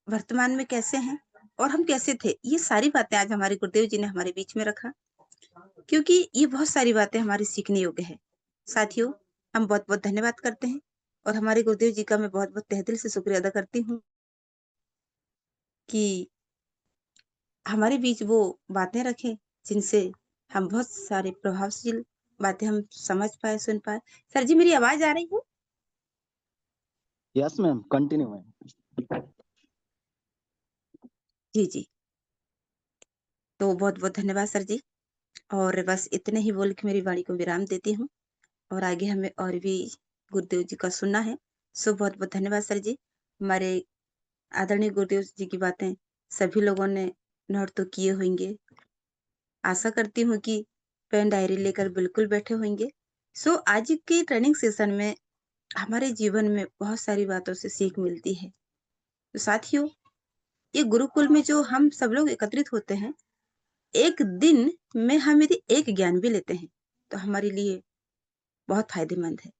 वर्तमान में कैसे हैं और हम कैसे थे, ये सारी बातें आज हमारे गुरुदेव जी ने हमारे बीच में रखा। क्योंकि ये बहुत सारी बातें हमारी सीखने योग्य है। साथियों, हम बहुत-बहुत धन्यवाद करते हैं और हमारे गुरुदेव जी का मैं बहुत-बहुत तहे दिल से शुक्रिया अदा करती हूँ कि हमारे बीच वो बातें रखें, जिनसे हम बहुत सारे प्रभावशील बातें हम समझ पाए, सुन पाए। सर जी, मेरी आवाज़ आ रही है? Yes ma'am, continue ma'am. जी, जी। तो बहुत-बहुत धन्यवाद सर जी और बस इतने ही बोल के मेरी वाणी को विराम देती हूँ और आगे हमें और भी गुरुदेव जी का सुनना है। सो बहुत-बहुत धन्यवाद सर जी। हमारे आदरणीय गुरुदेव जी की बातें सभी लोगों ने नोट तो किए होंगे। आशा करती हूँ कि पेन डायरी लेकर बिल्कुल बैठे होंगे। सो आज की ट्रेनिंग सेशन में हमारे जीवन में बहुत सारी बातों से सीख मिलती है। तो साथियों, ये गुरुकुल में जो हम सब लोग एकत्रित होते हैं, एक दिन में हम यदि एक ज्ञान भी लेते हैं, तो हमारे लिए बहुत फ़ायदेमंद है।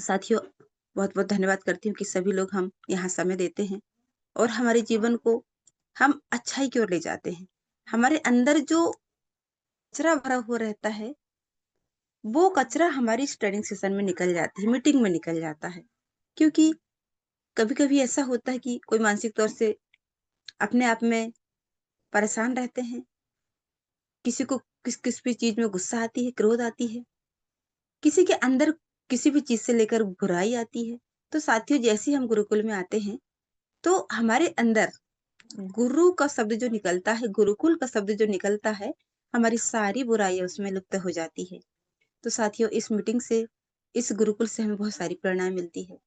साथियों, बहुत-बहुत धन्यवाद करती हूँ कि सभी लोग हम यहाँ समय देते हैं और हमारे जीवन को हम अच्छाई की ओर ले जाते हैं। हमारे अंदर जो कचरा भरा हुआ रहता है, वो कचरा हमारी इस ट्रेनिंग सेशन में निकल जाती है, मीटिंग में निकल जाता है। क्योंकि कभी-कभी ऐसा होता है कि कोई मानसिक तौर से अपने आप में परेशान रहते हैं, किसी को किस-किस भी चीज़ में गुस्सा आती है, क्रोध आती है, किसी के अंदर किसी भी चीज़ से लेकर बुराई आती है। तो साथियों, जैसे ही हम गुरुकुल में आते हैं, तो हमारे अंदर गुरु का शब्द जो निकलता है, गुरुकुल का शब्द जो निकलता है, हमारी सारी बुराइयाँ उसमें लुप्त हो जाती है। तो साथियों, इस मीटिंग से, इस गुरुकुल से हमें बहुत सारी प्रेरणा मिलती है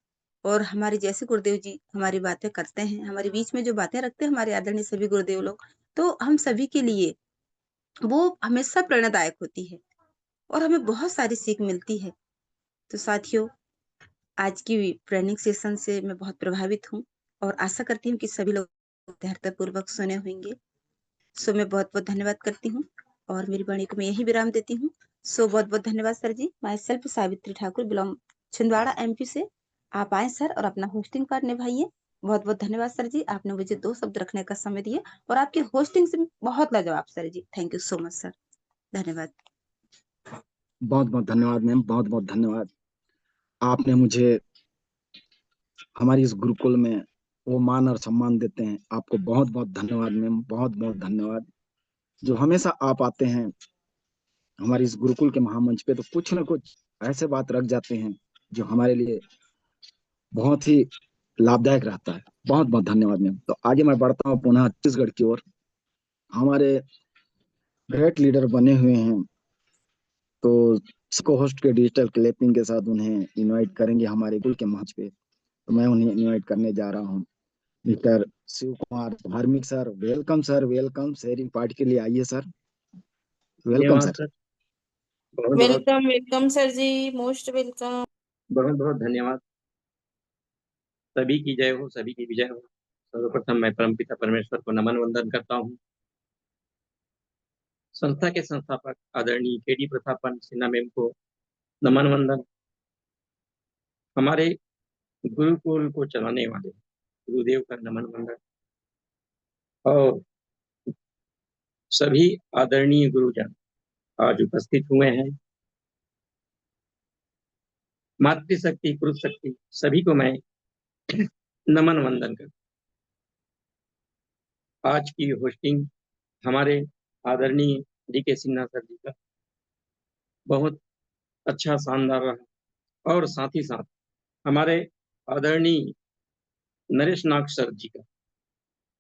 और हमारे जैसे गुरुदेव जी हमारी बातें करते हैं, हमारे बीच में जो बातें रखते हैं हमारे आदरणीय सभी गुरुदेव लोग, तो हम सभी के लिए वो हमेशा प्रेरणादायक होती है और हमें बहुत सारी सीख मिलती है। तो साथियों, आज की ट्रेनिंग सेशन से मैं बहुत प्रभावित हूँ और आशा करती हूँ कि सभी लोग धैर्यपूर्वक सुने होंगे। सो मैं बहुत-बहुत धन्यवाद करती हूँ और मेरी वाणी को मैं यहीं विराम देती हूँ। सो बहुत-बहुत धन्यवाद sir ji. Myself Savitri Thakur belong Chhindwara MP से। आप आएँ सर और अपना होस्टिंग पार्ट निभाइए। बहुत-बहुत धन्यवाद सर जी। आपने मुझे 2 शब्द रखने का समय दिया और आपकी होस्टिंग से बहुत लाजवाब sir ji. Thank you so much sir. धन्यवाद। बहुत-बहुत धन्यवाद मैम, बहुत-बहुत धन्यवाद। आपने मुझे हमारी इस गुरुकुल में वो मान और सम्मान देते हैं। आपको बहुत-बहुत धन्यवाद मैम, बहुत-बहुत धन्यवाद। जो हमेशा आप आते हैं हमारी इस गुरुकुल के महामंच पे, तो कुछ न कुछ ऐसे बात रख जाते हैं, जो हमारे लिए बहुत ही लाभदायक रहता है। बहुत-बहुत धन्यवाद मैम। तो आगे मैं बढ़ता हूँ पुनः छत्तीसगढ़ की ओर। हमारे ग्रेट लीडर बने हुए हैं, तो इसको होस्ट के डिजिटल क्लैपिंग के साथ उन्हें इनवाइट करेंगे हमारे गुरुकुल के मंच पे। तो मैं उन्हें इनवाइट करने जा रहा हूँ। मिस्टर शिव कुमार धार्मिक sir, welcome sir, welcome. Sharing part के लिए आइए सर। वेलकम धन्यवाद सर। सर। बहुत बहुत welcome welcome sir ji, most welcome. बहुत बहुत धन्यवाद। सभी की जय हो, सभी की विजय हो। सर्वप्रथम मैं परमपिता परमेश्वर को नमन वंदन करता हूँ। संस्था के संस्थापक आदरणीय केडी प्रतापन सिन्हा मैम को नमन वंदन। हमारे गुरुकुल को चलाने वाले गुरुदेव का नमन वंदन और सभी आदरणीय गुरुजन आज उपस्थित हुए हैं। मातृशक्ति, पुरुष शक्ति, सभी को मैं नमन वंदन करता हूं। आज की होस्टिंग हमारे आदरणीय DK सिन्हा सर जी का बहुत अच्छा शानदार रहा, और साथ ही साथ हमारे आदरणीय नरेश नाग सर जी का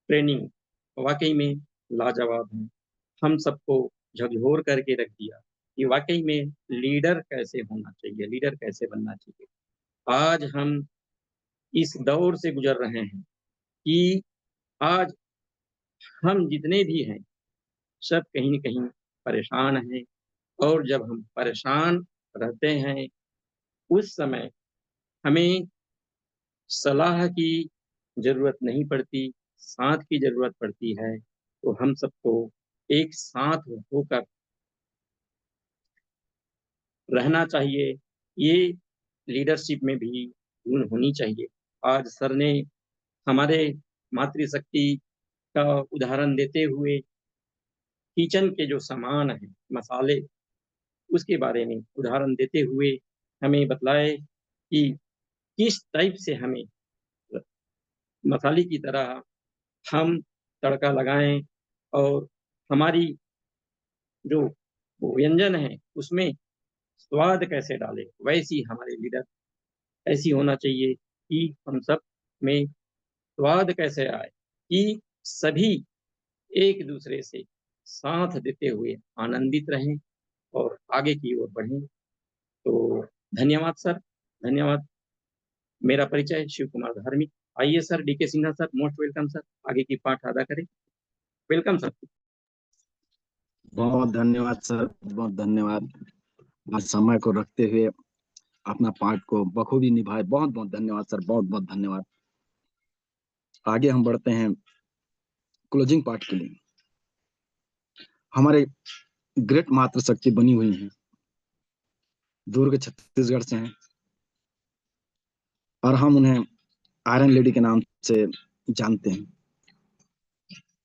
ट्रेनिंग वाकई में लाजवाब है। हम सबको झकझोर करके रख दिया कि वाकई में लीडर कैसे होना चाहिए, लीडर कैसे बनना चाहिए। आज हम इस दौर से गुजर रहे हैं कि आज हम जितने भी हैं सब कहीं न कहीं परेशान हैं, और जब हम परेशान रहते हैं उस समय हमें सलाह की ज़रूरत नहीं पड़ती, साथ की ज़रूरत पड़ती है। तो हम सबको एक साथ होकर रहना चाहिए। ये लीडरशिप में भी गुण होनी चाहिए। आज सर ने हमारे मातृशक्ति का उदाहरण देते हुए किचन के जो सामान हैं, मसाले, उसके बारे में उदाहरण देते हुए हमें बतलाए कि किस टाइप से हमें मसाले की तरह हम तड़का लगाएँ, और हमारी जो व्यंजन है उसमें स्वाद कैसे डालें। वैसी हमारे लीडर ऐसी होना चाहिए कि हम सब में स्वाद कैसे आए, कि सभी एक-दूसरे से साथ देते हुए आनंदित रहें और आगे की ओर बढ़ें। तो धन्यवाद सर, धन्यवाद। मेरा परिचय शिव कुमार धार्मिक। आइए sir, DK Sinha sir, most welcome sir, आगे की पाठ अदा करें। Welcome sir. बहुत धन्यवाद सर, बहुत धन्यवाद। आज समय को रखते हुए अपना पार्ट को बखूबी निभाए, बहुत बहुत धन्यवाद सर, बहुत बहुत धन्यवाद। आगे हम बढ़ते हैं क्लोजिंग पार्ट के लिए। हमारे ग्रेट मातृशक्ति बनी हुई है, दुर्ग छत्तीसगढ़ से हैं, और हम उन्हें आयरन लेडी के नाम से जानते हैं।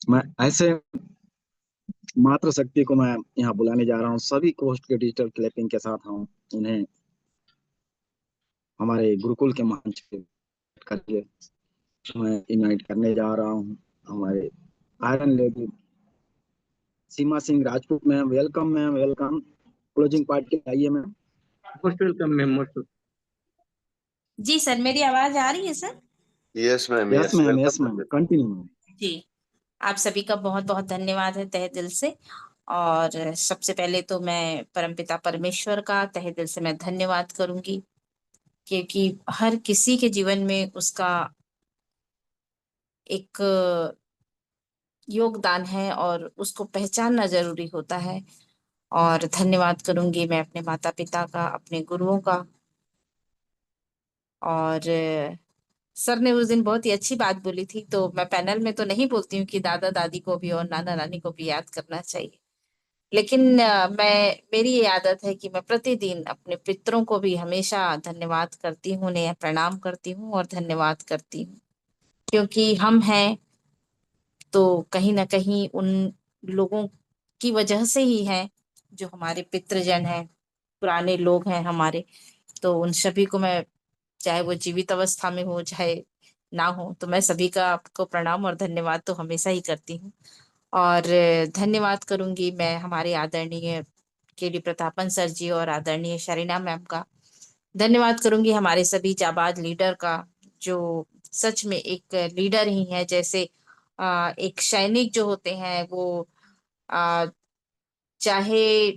मैं ऐसे मातृशक्ति को मैं यहाँ बुलाने जा रहा हूँ, सभी कोस्ट के डिजिटल क्लिपिंग के साथ हम उन्हें हमारे गुरुकुल के मंच पे करके मैं इनवाइट करने जा रहा हूँ। हमारे iron lady Seema Singh Rajput ma'am, welcome ma'am, welcome. Closing part के लिए आइए ma'am. Most welcome ma'am, most. जी सर, मेरी आवाज आ रही है sir? Yes, ma'am. Yes Yes, ma'am, welcome. Yes ma'am, continue ma'am. जी, आप सभी का बहुत बहुत धन्यवाद है तहे दिल से। और सबसे पहले तो मैं परमपिता परमेश्वर का तहे दिल से मैं धन्यवाद करूंगी, क्योंकि हर किसी के जीवन में उसका एक योगदान है और उसको पहचानना जरूरी होता है। और धन्यवाद करूंगी मैं अपने माता पिता का, अपने गुरुओं का। और सर ने उस दिन बहुत ही अच्छी बात बोली थी, तो मैं पैनल में तो नहीं बोलती हूँ कि दादा दादी को भी और नाना नानी को भी याद करना चाहिए, लेकिन मेरी ये आदत है कि मैं प्रतिदिन अपने पितरों को भी हमेशा धन्यवाद करती हूँ, उन्हें प्रणाम करती हूँ और धन्यवाद करती हूँ। क्योंकि हम हैं तो कहीं ना कहीं उन लोगों की वजह से ही है, जो हमारे पितृजन हैं, पुराने लोग हैं हमारे। तो उन सभी को मैं, चाहे वो जीवित अवस्था में हो चाहे ना हो, तो मैं सभी का आपको प्रणाम और धन्यवाद तो हमेशा ही करती हूँ। और धन्यवाद करूंगी मैं हमारे आदरणीय केडी प्रतापन सर जी और आदरणीय शरीना मैम का। धन्यवाद करूंगी हमारे सभी जाबाज लीडर का, जो सच में एक लीडर ही है। जैसे एक सैनिक जो होते हैं वो आ, चाहे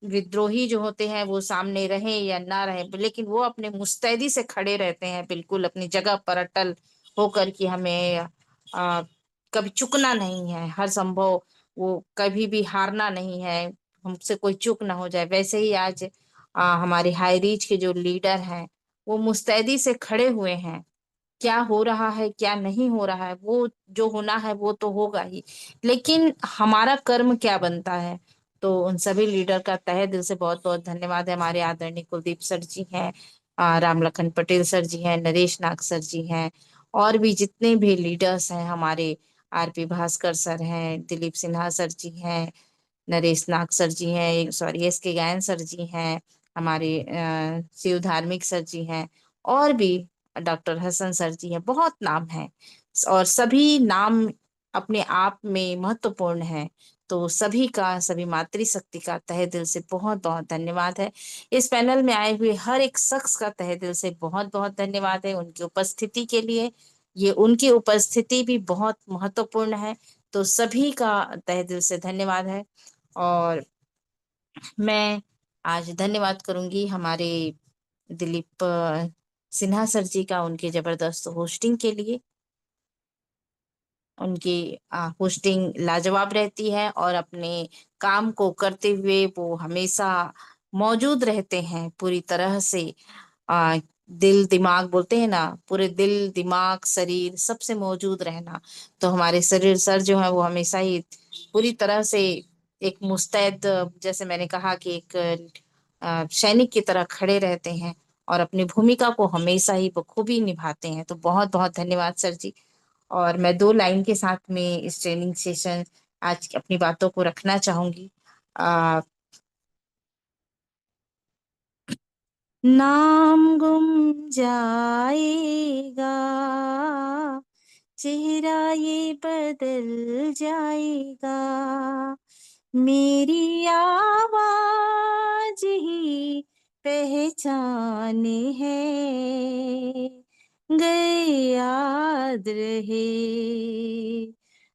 विद्रोही जो होते हैं वो सामने रहे या ना रहे, लेकिन वो अपने मुस्तैदी से खड़े रहते हैं, बिल्कुल अपनी जगह पर अटल होकर कि हमें कभी चुकना नहीं है, हर संभव वो कभी भी हारना नहीं है, हमसे कोई चूक ना हो जाए। वैसे ही आज हमारे हाई रीच के जो लीडर हैं वो मुस्तैदी से खड़े हुए हैं। क्या हो रहा है क्या नहीं हो रहा है, वो जो होना है वो तो होगा ही, लेकिन हमारा कर्म क्या बनता है। तो उन सभी लीडर का तहे दिल से बहुत बहुत धन्यवाद है। हमारे आदरणीय कुलदीप सर जी हैं, राम लखन पटेल सर जी हैं, नरेश नाग सर जी हैं, और भी जितने भी लीडर्स हैं हमारे, RP भास्कर सर हैं, दिलीप सिन्हा सर जी हैं, नरेश नाग सर जी हैं, सॉरी SK गायन सर जी हैं, हमारे शिव धार्मिक सर जी हैं, और भी डॉक्टर हसन सर जी हैं। बहुत नाम हैं और सभी नाम अपने आप में महत्वपूर्ण हैं। तो सभी का, सभी मातृशक्ति का तहे दिल से बहुत बहुत धन्यवाद है। इस पैनल में आए हुए हर एक शख्स का तहे दिल से बहुत बहुत धन्यवाद है उनकी उपस्थिति के लिए। ये उनकी उपस्थिति भी बहुत महत्वपूर्ण है, तो सभी का तहे दिल से धन्यवाद है। और मैं आज धन्यवाद करूंगी हमारे दिलीप सिन्हा सर जी का, उनके जबरदस्त होस्टिंग के लिए। उनकी होस्टिंग लाजवाब रहती है और अपने काम को करते हुए वो हमेशा मौजूद रहते हैं पूरी तरह से। आ, दिल दिमाग बोलते हैं ना, पूरे दिल दिमाग शरीर सबसे मौजूद रहना। तो हमारे शरीर सर जो है वो हमेशा ही पूरी तरह से एक मुस्तैद, जैसे मैंने कहा कि एक सैनिक की तरह खड़े रहते हैं और अपनी भूमिका को हमेशा ही बखूबी निभाते हैं। तो बहुत बहुत धन्यवाद सर जी। और मैं 2 लाइन के साथ में इस ट्रेनिंग सेशन आज की अपनी बातों को रखना चाहूंगी। आ, नाम गुम जाएगा, चेहरा ये बदल जाएगा, मेरी आवाज ही पहचान है, गए याद रहे।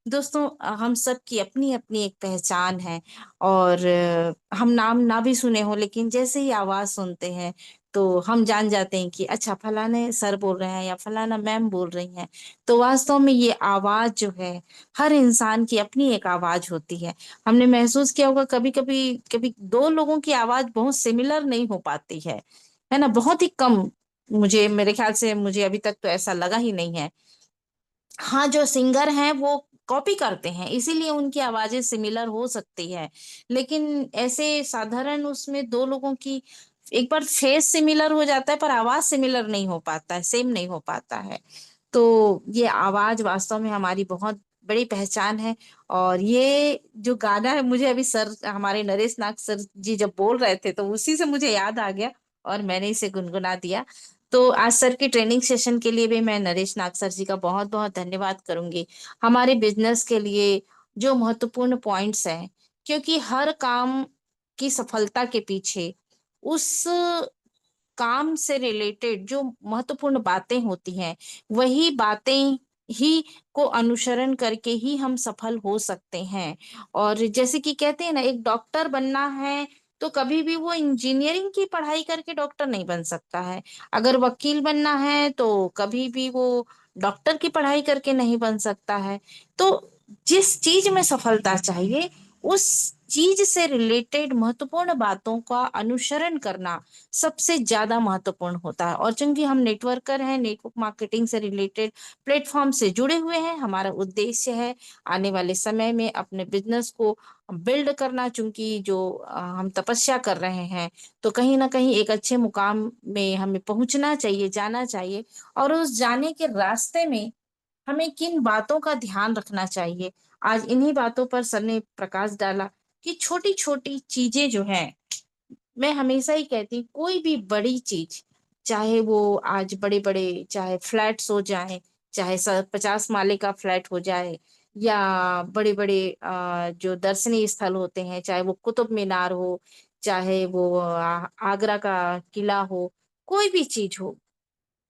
दोस्तों, हम सब की अपनी अपनी एक पहचान है। और हम नाम ना भी सुने हो, लेकिन जैसे ही आवाज सुनते हैं तो हम जान जाते हैं कि अच्छा फलाने सर बोल रहे हैं या फलाना मैम बोल रही हैं। तो वास्तव में ये आवाज जो है, हर इंसान की अपनी एक आवाज होती है। हमने महसूस किया होगा कभी कभी, कभी 2 लोगों की आवाज बहुत सिमिलर नहीं हो पाती है ना, बहुत ही कम। मुझे, मेरे ख्याल से मुझे अभी तक तो ऐसा लगा ही नहीं है। हाँ, जो सिंगर हैं वो कॉपी करते हैं, इसीलिए उनकी आवाजें सिमिलर हो सकती है। लेकिन ऐसे साधारण उसमें 2 लोगों की एक बार फेस सिमिलर हो जाता है, पर आवाज सिमिलर नहीं हो पाता है, सेम नहीं हो पाता है। तो ये आवाज वास्तव में हमारी बहुत बड़ी पहचान है। और ये जो गाना है, मुझे अभी सर, हमारे नरेश नाग सर जी जब बोल रहे थे तो उसी से मुझे याद आ गया और मैंने इसे गुनगुना दिया। तो आज सर की ट्रेनिंग सेशन के लिए भी मैं नरेश नाग सर जी का बहुत बहुत धन्यवाद करूंगी। हमारे बिजनेस के लिए जो महत्वपूर्ण पॉइंट्स हैं, क्योंकि हर काम की सफलता के पीछे उस काम से रिलेटेड जो महत्वपूर्ण बातें होती हैं, वही बातें ही को अनुसरण करके ही हम सफल हो सकते हैं। और जैसे कि कहते हैं ना, एक डॉक्टर बनना है तो कभी भी वो इंजीनियरिंग की पढ़ाई करके डॉक्टर नहीं बन सकता है। अगर वकील बनना है तो कभी भी वो डॉक्टर की पढ़ाई करके नहीं बन सकता है। तो जिस चीज में सफलता चाहिए, उस चीज से रिलेटेड महत्वपूर्ण बातों का अनुसरण करना सबसे ज्यादा महत्वपूर्ण होता है। और चूंकि हम नेटवर्कर हैं, नेटवर्क मार्केटिंग से रिलेटेड प्लेटफॉर्म से जुड़े हुए हैं, हमारा उद्देश्य है आने वाले समय में अपने बिजनेस को बिल्ड करना। चूंकि जो हम तपस्या कर रहे हैं, तो कहीं ना कहीं एक अच्छे मुकाम में हमें पहुंचना चाहिए, जाना चाहिए। और उस जाने के रास्ते में हमें किन बातों का ध्यान रखना चाहिए, आज इन्हीं बातों पर सर ने प्रकाश डाला कि छोटी छोटी चीजें जो हैं, मैं हमेशा ही कहती हूँ, कोई भी बड़ी चीज, चाहे वो आज बड़े बड़े, चाहे फ्लैट्स हो जाए, चाहे 50 माले का फ्लैट हो जाए, या बड़े बड़े जो दर्शनीय स्थल होते हैं, चाहे वो कुतुब मीनार हो, चाहे वो आगरा का किला हो, कोई भी चीज हो,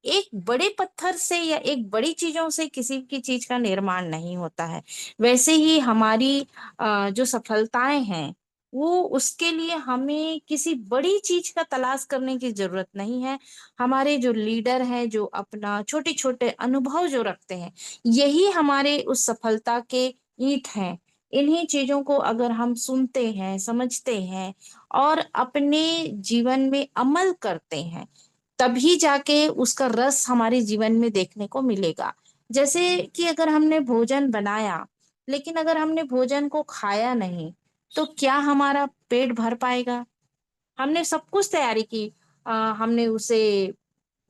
एक बड़े पत्थर से या एक बड़ी चीजों से किसी की चीज का निर्माण नहीं होता है। वैसे ही हमारी जो सफलताएं हैं, वो उसके लिए हमें किसी बड़ी चीज का तलाश करने की जरूरत नहीं है। हमारे जो लीडर हैं, जो अपना छोटे छोटे अनुभव जो रखते हैं, यही हमारे उस सफलता के ईंट हैं। इन्हीं चीजों को अगर हम सुनते हैं, समझते हैं और अपने जीवन में अमल करते हैं, तभी जाके उसका रस हमारे जीवन में देखने को मिलेगा। जैसे कि अगर हमने भोजन बनाया, लेकिन अगर हमने भोजन को खाया नहीं, तो क्या हमारा पेट भर पाएगा? हमने सब कुछ तैयारी की, हमने उसे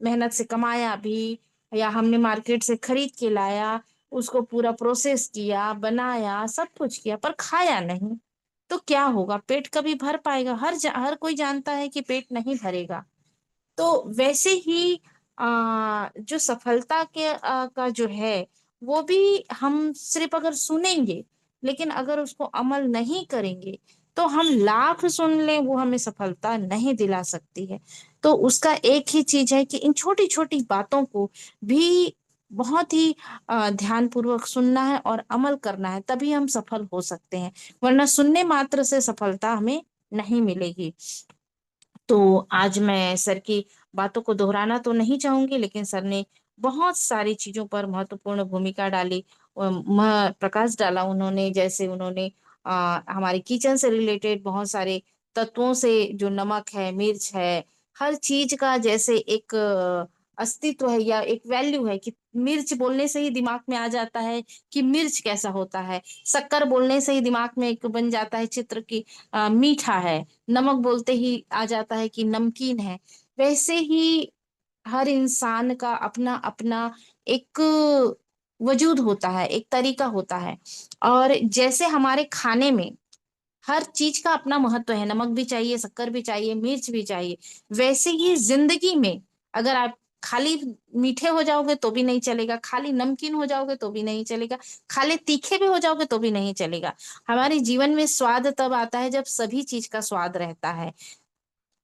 मेहनत से कमाया भी, या हमने मार्केट से खरीद के लाया, उसको पूरा प्रोसेस किया, बनाया, सब कुछ किया, पर खाया नहीं, तो क्या होगा? पेट कभी भर पाएगा? हर कोई जानता है कि पेट नहीं भरेगा। तो वैसे ही जो सफलता का जो है, वो भी हम सिर्फ अगर सुनेंगे, लेकिन अगर उसको अमल नहीं करेंगे तो हम लाख सुन लें, वो हमें सफलता नहीं दिला सकती है। तो उसका एक ही चीज है कि इन छोटी छोटी बातों को भी बहुत ही ध्यान पूर्वक सुनना है और अमल करना है, तभी हम सफल हो सकते हैं, वरना सुनने मात्र से सफलता हमें नहीं मिलेगी। तो आज मैं सर की बातों को दोहराना तो नहीं चाहूंगी, लेकिन सर ने बहुत सारी चीजों पर महत्वपूर्ण भूमिका डाली, प्रकाश डाला उन्होंने। जैसे उन्होंने हमारे किचन से रिलेटेड बहुत सारे तत्वों से, जो नमक है, मिर्च है, हर चीज का जैसे एक अस्तित्व है या एक वैल्यू है कि मिर्च बोलने से ही दिमाग में आ जाता है कि मिर्च कैसा होता है, शक्कर बोलने से ही दिमाग में एक बन जाता है चित्र की मीठा है, नमक बोलते ही आ जाता है कि नमकीन है। वैसे ही हर इंसान का अपना अपना एक वजूद होता है, एक तरीका होता है। और जैसे हमारे खाने में हर चीज का अपना महत्व है, नमक भी चाहिए, शक्कर भी चाहिए, मिर्च भी चाहिए, वैसे ही जिंदगी में अगर आप खाली मीठे हो जाओगे तो भी नहीं चलेगा, खाली नमकीन हो जाओगे तो भी नहीं चलेगा, खाली तीखे भी हो जाओगे तो भी नहीं चलेगा। हमारे जीवन में स्वाद तब आता है जब सभी चीज का स्वाद रहता है।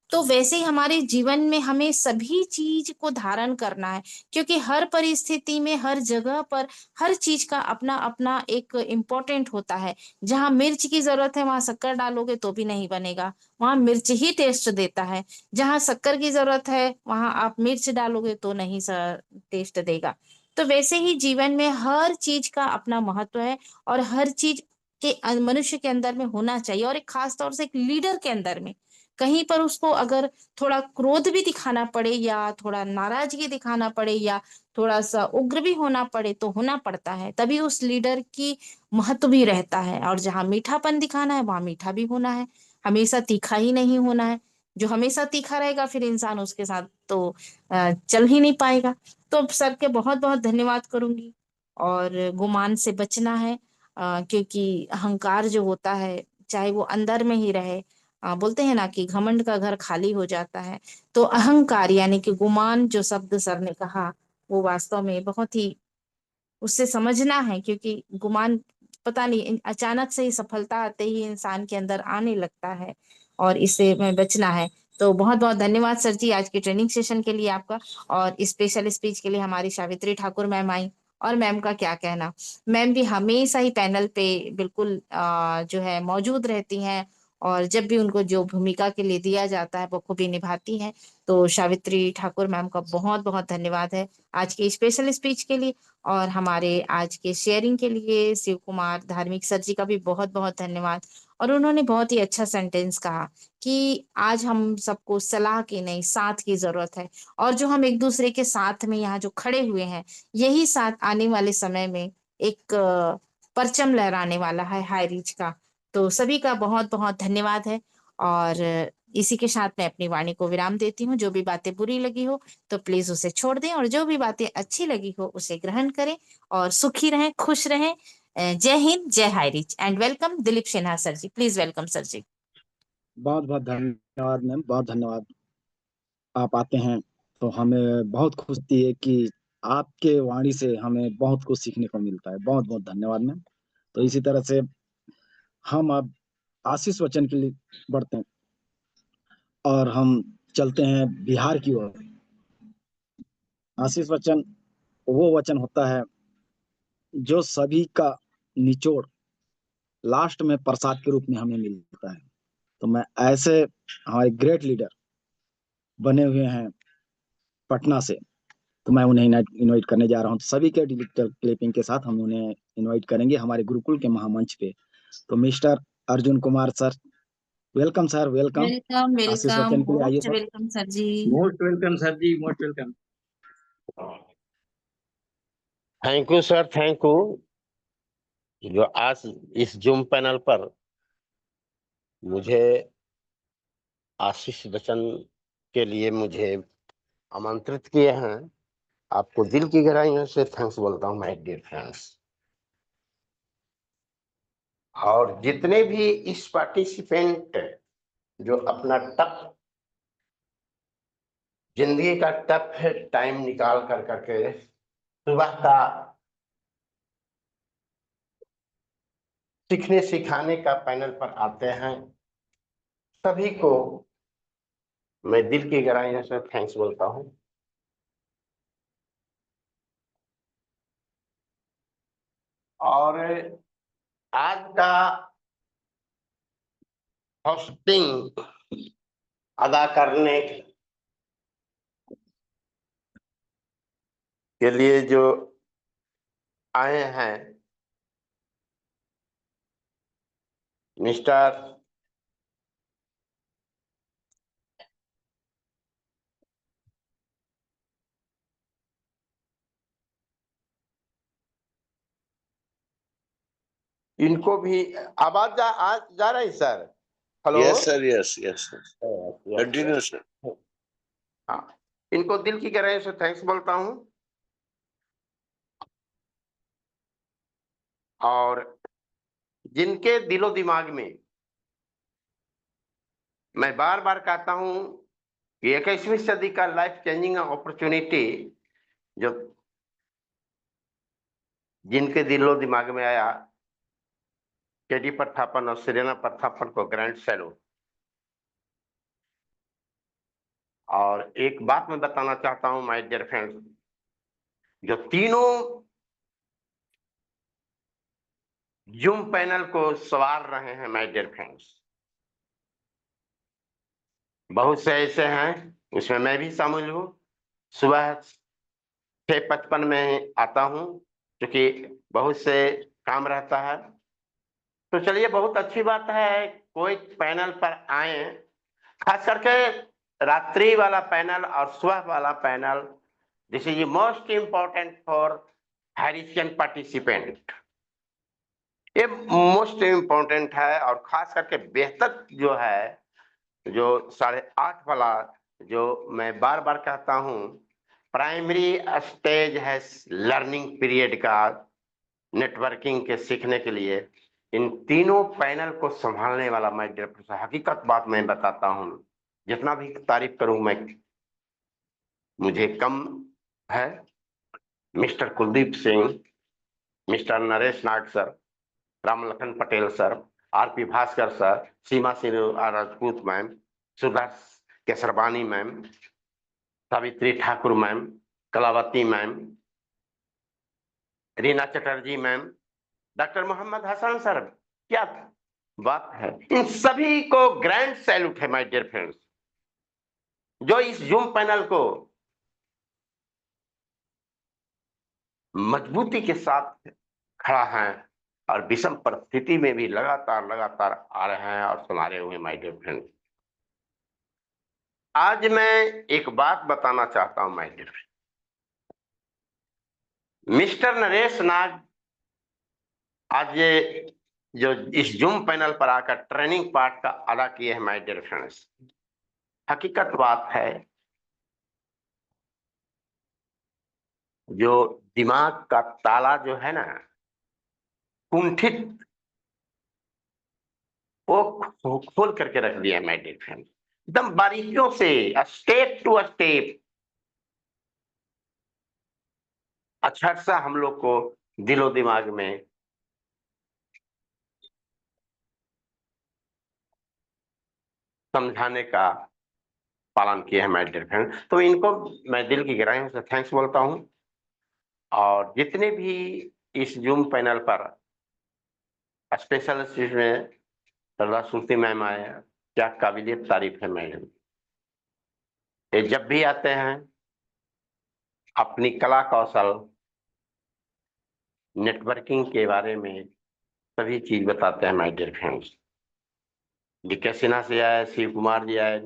तो वैसे ही हमारे जीवन में हमें सभी चीज को धारण करना है, क्योंकि हर परिस्थिति में, हर जगह पर, हर चीज का अपना अपना एक इम्पोर्टेंट होता है। जहां मिर्च की जरूरत है वहां शक्कर डालोगे तो भी नहीं बनेगा, वहां मिर्च ही टेस्ट देता है। जहां शक्कर की जरूरत है वहां आप मिर्च डालोगे तो नहीं टेस्ट देगा। तो वैसे ही जीवन में हर चीज का अपना महत्व है, और हर चीज के मनुष्य के अंदर में होना चाहिए, और एक खास तौर से एक लीडर के अंदर में। कहीं पर उसको अगर थोड़ा क्रोध भी दिखाना पड़े, या थोड़ा नाराजगी दिखाना पड़े, या थोड़ा सा उग्र भी होना पड़े, तो होना पड़ता है, तभी उस लीडर की महत्व भी रहता है। और जहां मीठापन दिखाना है वहां मीठा भी होना है, हमेशा तीखा ही नहीं होना है। जो हमेशा तीखा रहेगा फिर इंसान उसके साथ तो चल ही नहीं पाएगा। तो सर के बहुत बहुत धन्यवाद करूंगी। और गुमान से बचना है, क्योंकि अहंकार जो होता है चाहे वो अंदर में ही रहे, बोलते हैं ना कि घमंड का घर खाली हो जाता है। तो अहंकार यानी कि गुमान जो शब्द सर ने कहा, वो वास्तव में बहुत ही, उससे समझना है, क्योंकि गुमान पता नहीं अचानक से ही सफलता आते ही इंसान के अंदर आने लगता है, और इससे में बचना है। तो बहुत बहुत धन्यवाद सर जी आज की ट्रेनिंग सेशन के लिए आपका। और स्पेशल स्पीच के लिए हमारी सावित्री ठाकुर मैम आई, और मैम का क्या कहना, मैम भी हमेशा ही पैनल पे बिल्कुल जो है मौजूद रहती हैं, और जब भी उनको जो भूमिका के लिए दिया जाता है वो खूबी निभाती हैं। तो सावित्री ठाकुर मैम का बहुत बहुत धन्यवाद है आज की स्पेशल स्पीच के लिए। और हमारे आज के शेयरिंग के लिए शिव कुमार धार्मिक सर जी का भी बहुत बहुत धन्यवाद। और उन्होंने बहुत ही अच्छा सेंटेंस कहा कि आज हम सबको सलाह की नहीं, साथ की जरूरत है। और जो हम एक दूसरे के साथ में यहाँ जो खड़े हुए हैं, यही साथ आने वाले समय में एक परचम लहराने वाला है हाई रीच का। तो सभी का बहुत बहुत धन्यवाद है। और इसी के साथ मैं अपनी वाणी को विराम देती हूँ। जो भी बातें बुरी लगी हो तो प्लीज उसे छोड़ दें, और जो भी बातें अच्छी लगी हो उसे ग्रहण करें, और सुखी रहें, खुश रहें। जय हिंद, जय हाई रिच, and welcome Dilip Sinha sir ji. Please welcome sir ji. बहुत बहुत धन्यवाद मैम, बहुत धन्यवाद। आप आते हैं तो हमें बहुत खुशी है कि आपके वाणी से हमें बहुत कुछ सीखने को मिलता है। बहुत बहुत धन्यवाद मैम। तो इसी तरह से हम अब आशीष वचन के लिए बढ़ते हैं, और हम चलते हैं बिहार की ओर। आशीष वचन वो वचन होता है जो सभी का निचोड़ लास्ट में प्रसाद के रूप में हमें मिलता है। तो मैं ऐसे हमारे ग्रेट लीडर बने हुए हैं पटना से, तो मैं उन्हें इनवाइट करने जा रहा हूँ। तो सभी के डिजिटल क्लिपिंग के साथ हम उन्हें इनवाइट करेंगे हमारे गुरुकुल के महामंच पे। तो mister Arjun Kumar sir, welcome sir, welcome. Welcome Ashish welcome, वचन के लिए आइए most sir. Welcome sir ji. Most welcome sir ji, most welcome. Thank you sir, thank you. जो आज इस जूम पैनल पर मुझे आशीष वचन के लिए मुझे आमंत्रित किए हैं, आपको दिल की गहराइयों से थैंक्स बोलता हूँ माय डियर फ्रेंड्स। और जितने भी इस पार्टिसिपेंट जो अपना टफ जिंदगी का टफ टाइम निकाल कर करके सुबह का सीखने सिखाने का पैनल पर आते हैं, सभी को मैं दिल की गहराइयों से थैंक्स बोलता हूं। और आज का होस्टिंग अदा करने के लिए जो आए हैं मिस्टर इनको भी आवाज जा रही sir? Hello. Yes, sir. Yes, yes, sir. Continue, sir. हाँ, इनको दिल की गहराई से थैंक्स बोलता हूं। और जिनके दिलो दिमाग में मैं बार बार कहता हूं कि 21वीं सदी का लाइफ चेंजिंग अपॉर्चुनिटी जो जिनके दिलो दिमाग में आया, केडी प्रथापन और सिरेना प्रथापन को ग्रैंड सैल्यूट। और एक बात मैं बताना चाहता हूं माय डियर फ्रेंड्स, जो तीनों जूम पैनल को सवार रहे हैं माय डियर फ्रेंड्स, बहुत से ऐसे हैं, उसमें मैं भी शामिल हूं। सुबह 6:55 में आता हूं क्योंकि बहुत से काम रहता है। तो चलिए, बहुत अच्छी बात है कोई पैनल पर आए, खास करके रात्रि वाला पैनल और सुबह वाला panel. This is most important for हैरिसियन पार्टिसिपेंट। ये मोस्ट इंपॉर्टेंट है और खास करके बेहतर जो है, जो 8:30 वाला, जो मैं बार बार कहता हूं प्राइमरी स्टेज है लर्निंग पीरियड का, नेटवर्किंग के सीखने के लिए इन तीनों पैनल को संभालने वाला मैं हकीकत बात मैं बताता हूं, जितना भी तारीफ करूं मैं मुझे कम है। Mister Kuldeep Singh, mister Naresh Nag sir, Ramlakhan Patel sir, R P Bhaskar sir, Seema Singh Rajput ma'am, Sudha Kesarwani ma'am, Savitri Thakur ma'am, Kalavati ma'am, Reena Chatterjee ma'am, doctor Mohammad Hasan sir, क्या बात है। इन सभी को ग्रैंड सैल्यूट है माय डियर फ्रेंड्स, जो इस जूम पैनल को मजबूती के साथ खड़ा है और विषम परिस्थिति में भी लगातार आ रहे हैं और संभाले हुए माय डियर फ्रेंड्स। आज मैं एक बात बताना चाहता हूं my dear friends, mister Naresh Nag आज ये जो इस जूम पैनल पर आकर ट्रेनिंग पार्ट का अदा किए हैं माय डियर फ्रेंड्स। हकीकत बात है, जो दिमाग का ताला जो है ना कुंठित, वो खोल करके रख दिया माय डियर फ्रेंड्स, एकदम बारीकियों से, स्टेप टू स्टेप अक्षरशः हम लोग को दिलो दिमाग में समझाने का पालन किया है माय डियर फ्रेंड। तो इनको मैं दिल की गहराइयों से थैंक्स बोलता हूं। और जितने भी इस जूम पैनल पर स्पेशल में सरदार सुल्ती मैम आए, क्या काबिलियत तारीफ है मैडम। ये जब भी आते हैं अपनी कला कौशल नेटवर्किंग के बारे में सभी चीज बताते हैं my dear friends. DK Sinha से आए, शिव कुमार जी आए,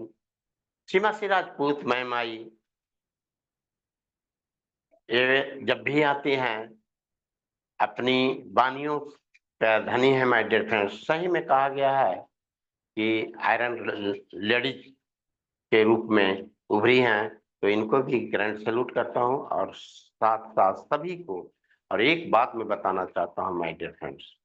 सीमा सिंह राजपूत मैम आई, ये जब भी आती हैं अपनी वानियों का धनी है माय डियर फ्रेंड्स। सही में कहा गया है कि आयरन लेडीज के रूप में उभरी हैं, तो इनको भी ग्रैंड सैल्यूट करता हूं और साथ साथ सभी को। और एक बात मैं बताना चाहता हूं माय डियर फ्रेंड्स,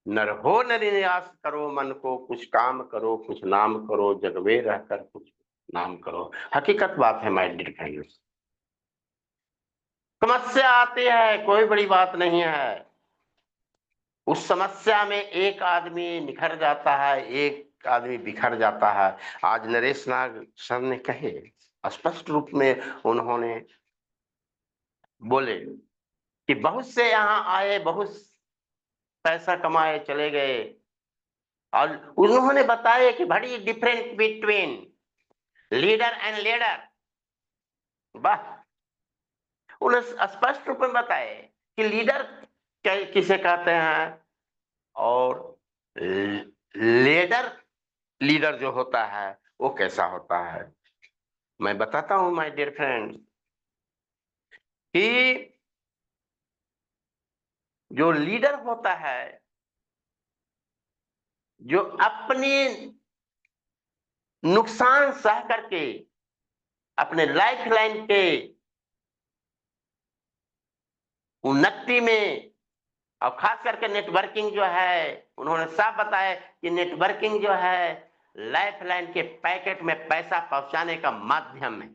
नर हो नरियास करो मन को, कुछ काम करो कुछ नाम करो, जगवे रहकर कुछ नाम करो। हकीकत बात है माय डियर फ्रेंड्स। समस्या आती है, कोई बड़ी बात नहीं है, उस समस्या में एक आदमी निखर जाता है, एक आदमी बिखर जाता है। आज नरेश नाग सर ने कहे, स्पष्ट रूप में उन्होंने बोले कि बहुत से यहाँ आए, बहुत पैसा कमाए, चले गए, और उन्होंने बताया कि बड़ी difference between leader and leader. वाह, उन्हें स्पष्ट रूप में बताए कि लीडर किसे कहते हैं और लीडर जो होता है वो कैसा होता है। मैं बताता हूं माय डियर फ्रेंड कि जो लीडर होता है, जो अपनी नुकसान सह करके अपने लाइफ लाइन के उन्नति में, और खास करके नेटवर्किंग जो है, उन्होंने साफ बताया कि नेटवर्किंग जो है लाइफ लाइन के पैकेट में पैसा पहुंचाने का माध्यम है।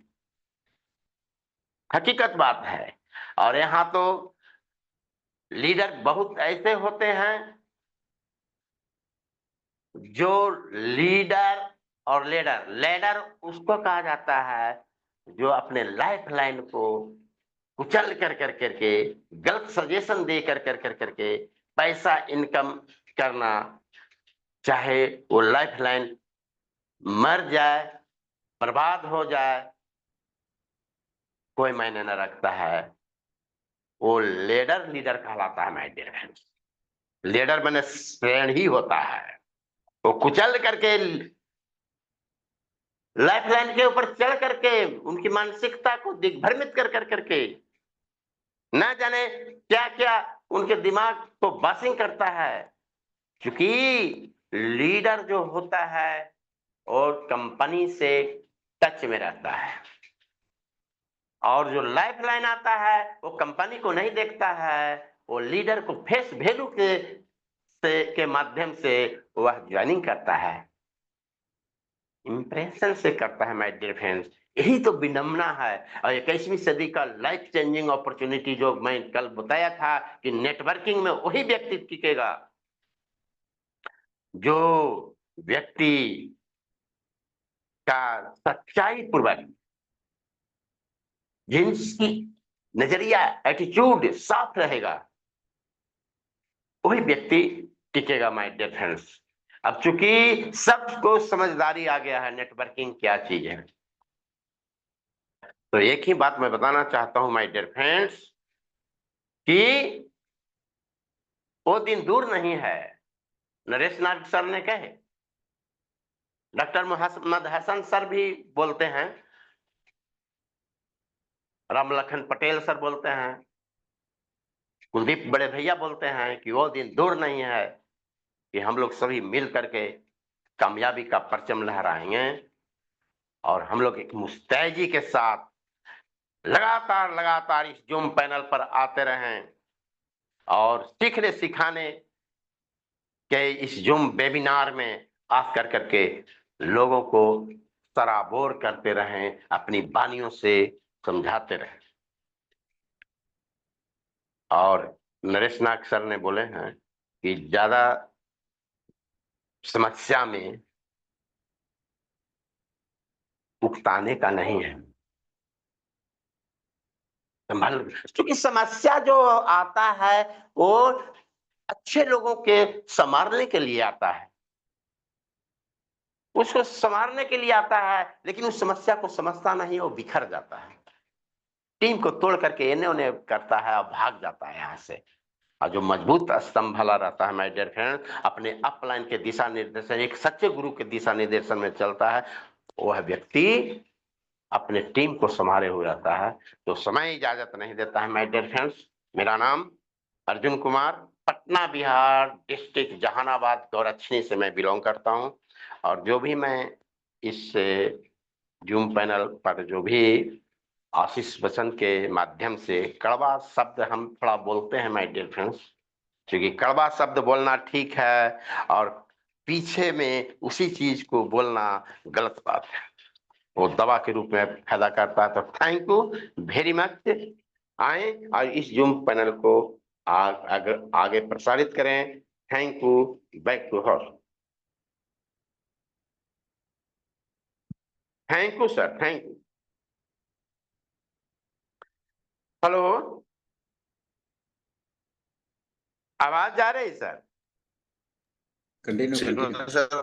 हकीकत बात है। और यहां तो लीडर बहुत ऐसे होते हैं जो लीडर और लीडर उसको कहा जाता है जो अपने लाइफ लाइन को कुचल कर करके, गलत सजेशन दे कर करके पैसा इनकम करना, चाहे वो लाइफ लाइन मर जाए, बर्बाद हो जाए, कोई मायने न रखता है। वो लीडर कहलाता है माय डियर फ्रेंड्स। लीडर मैंने श्रेण ही होता है, वो कुचल करके लाइफ लाइन के ऊपर चढ़ करके उनकी मानसिकता को दिग्भ्रमित कर करके ना जाने क्या क्या उनके दिमाग को बासिंग करता है। क्योंकि लीडर जो होता है और कंपनी से टच में रहता है, और जो लाइफ लाइन आता है वो कंपनी को नहीं देखता है, वो लीडर को फेस वैल्यू के माध्यम से वह ज्वाइनिंग करता है, इंप्रेशन से करता है माय डियर फ्रेंड्स। यही तो विडंबना है। और 21वीं सदी का लाइफ चेंजिंग अपॉर्चुनिटी जो मैं कल बताया था कि नेटवर्किंग में वही व्यक्ति टिकेगा जो व्यक्ति का सच्चाई पूर्वक, जिनकी नजरिया एटीट्यूड साफ रहेगा, वही व्यक्ति टिकेगा माय डियर फ्रेंड्स। अब चूंकि सबको समझदारी आ गया है नेटवर्किंग क्या चीज है, तो एक ही बात मैं बताना चाहता हूं माय डियर फ्रेंड्स कि वो दिन दूर नहीं है। नरेश नाग सर ने कहे, डॉक्टर मोहम्मद हसन सर भी बोलते हैं, राम लखन पटेल सर बोलते हैं, कुलदीप बड़े भैया बोलते हैं कि वो दिन दूर नहीं है कि हम लोग सभी मिल करके कामयाबी का परचम लहराएंगे, और हम लोग एक मुस्तैदी के साथ लगातार इस जूम पैनल पर आते रहें और सीखने सिखाने के इस जूम वेबिनार में आकर करके लोगों को सराबोर करते रहें, अपनी वानियों से समझाते रहें। और नरेश नाग सर ने बोले हैं कि ज्यादा समस्या में उकताने का नहीं है, संभल, क्योंकि समस्या जो आता है वो अच्छे लोगों के संवारने के लिए आता है, उसको संवारने के लिए आता है, लेकिन उस समस्या को समझता नहीं, वो बिखर जाता है, टीम को तोड़ करके इन्हें उन्हें करता है और भाग जाता है यहाँ से। और जो मजबूत स्तंभ भला रहता है माय डियर फ्रेंड, अपने अपलाइन के दिशा निर्देशन, एक सच्चे गुरु के दिशा निर्देशन में चलता है, वह व्यक्ति अपने टीम को संभाले हुए रहता है। तो समय इजाजत नहीं देता है माय डियर फ्रेंड्स। मेरा नाम अर्जुन कुमार, पटना बिहार डिस्ट्रिक्ट जहानाबाद गौरक्षणी से मैं बिलोंग करता हूं। और जो भी मैं इस जूम पैनल पर जो भी आशीष वचन के माध्यम से कड़वा शब्द हम थोड़ा बोलते हैं माय डियर फ्रेंड्स, क्योंकि कड़वा शब्द बोलना ठीक है और पीछे में उसी चीज को बोलना गलत बात है, वो दवा के रूप में फायदा करता है। तो थैंक यू वेरी मच। आए और इस जूम पैनल को आगे प्रसारित करें। Thank you. Back to her. Thank you sir, thank you. Hello, आवाज जा रही सर? कंटिन्यू सर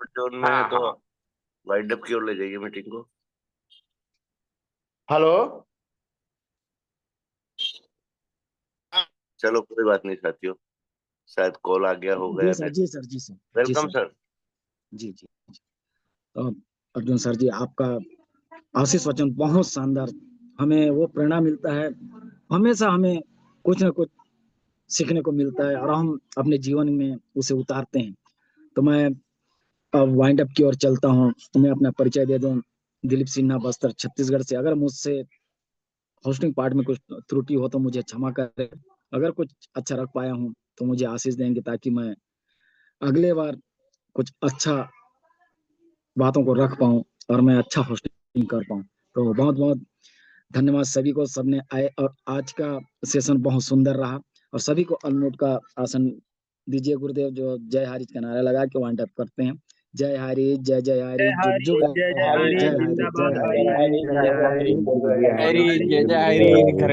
जोन में है तो वाइंड अप की ओर ले जाइए मीटिंग को। हेलो, चलो कोई बात नहीं साथियों, शायद कॉल आ गया होगा या नहीं। जी सर, जी सर, वेलकम सर। जी जी। तो अर्जुन सर जी, आपका आशीष वचन बहुत शानदार, हमें वो प्रेरणा मिलता है, हमेशा हमें कुछ ना कुछ सीखने को मिलता है और हम अपने जीवन में उसे उतारते हैं। तो मैं अब वाइंड अप की ओर चलता हूँ। मैं अपना परिचय दे दूं, दिलीप सिन्हा, बस्तर, छत्तीसगढ़ से। अगर मुझसे होस्टिंग पार्ट में कुछ त्रुटि हो तो मुझे क्षमा करें। अगर कुछ अच्छा रख पाया हूँ तो मुझे आशीष देंगे, ताकि मैं अगले बार कुछ अच्छा बातों को रख पाऊं और मैं अच्छा होस्टिंग कर पाऊं। तो बहुत बहुत धन्यवाद सभी को, सबने आए, और आज का सेशन बहुत सुंदर रहा। और सभी को अनम्यूट का आसन दीजिए गुरुदेव, जो जय हरिज का नारा लगा के वाइंड अप करते हैं। जय हरि, जय जय हरि, जुग जुग जय जय हरि, जय हरि, जिंदाबाद जय हरि। हरि, जय जय हरि, जय जय हरि।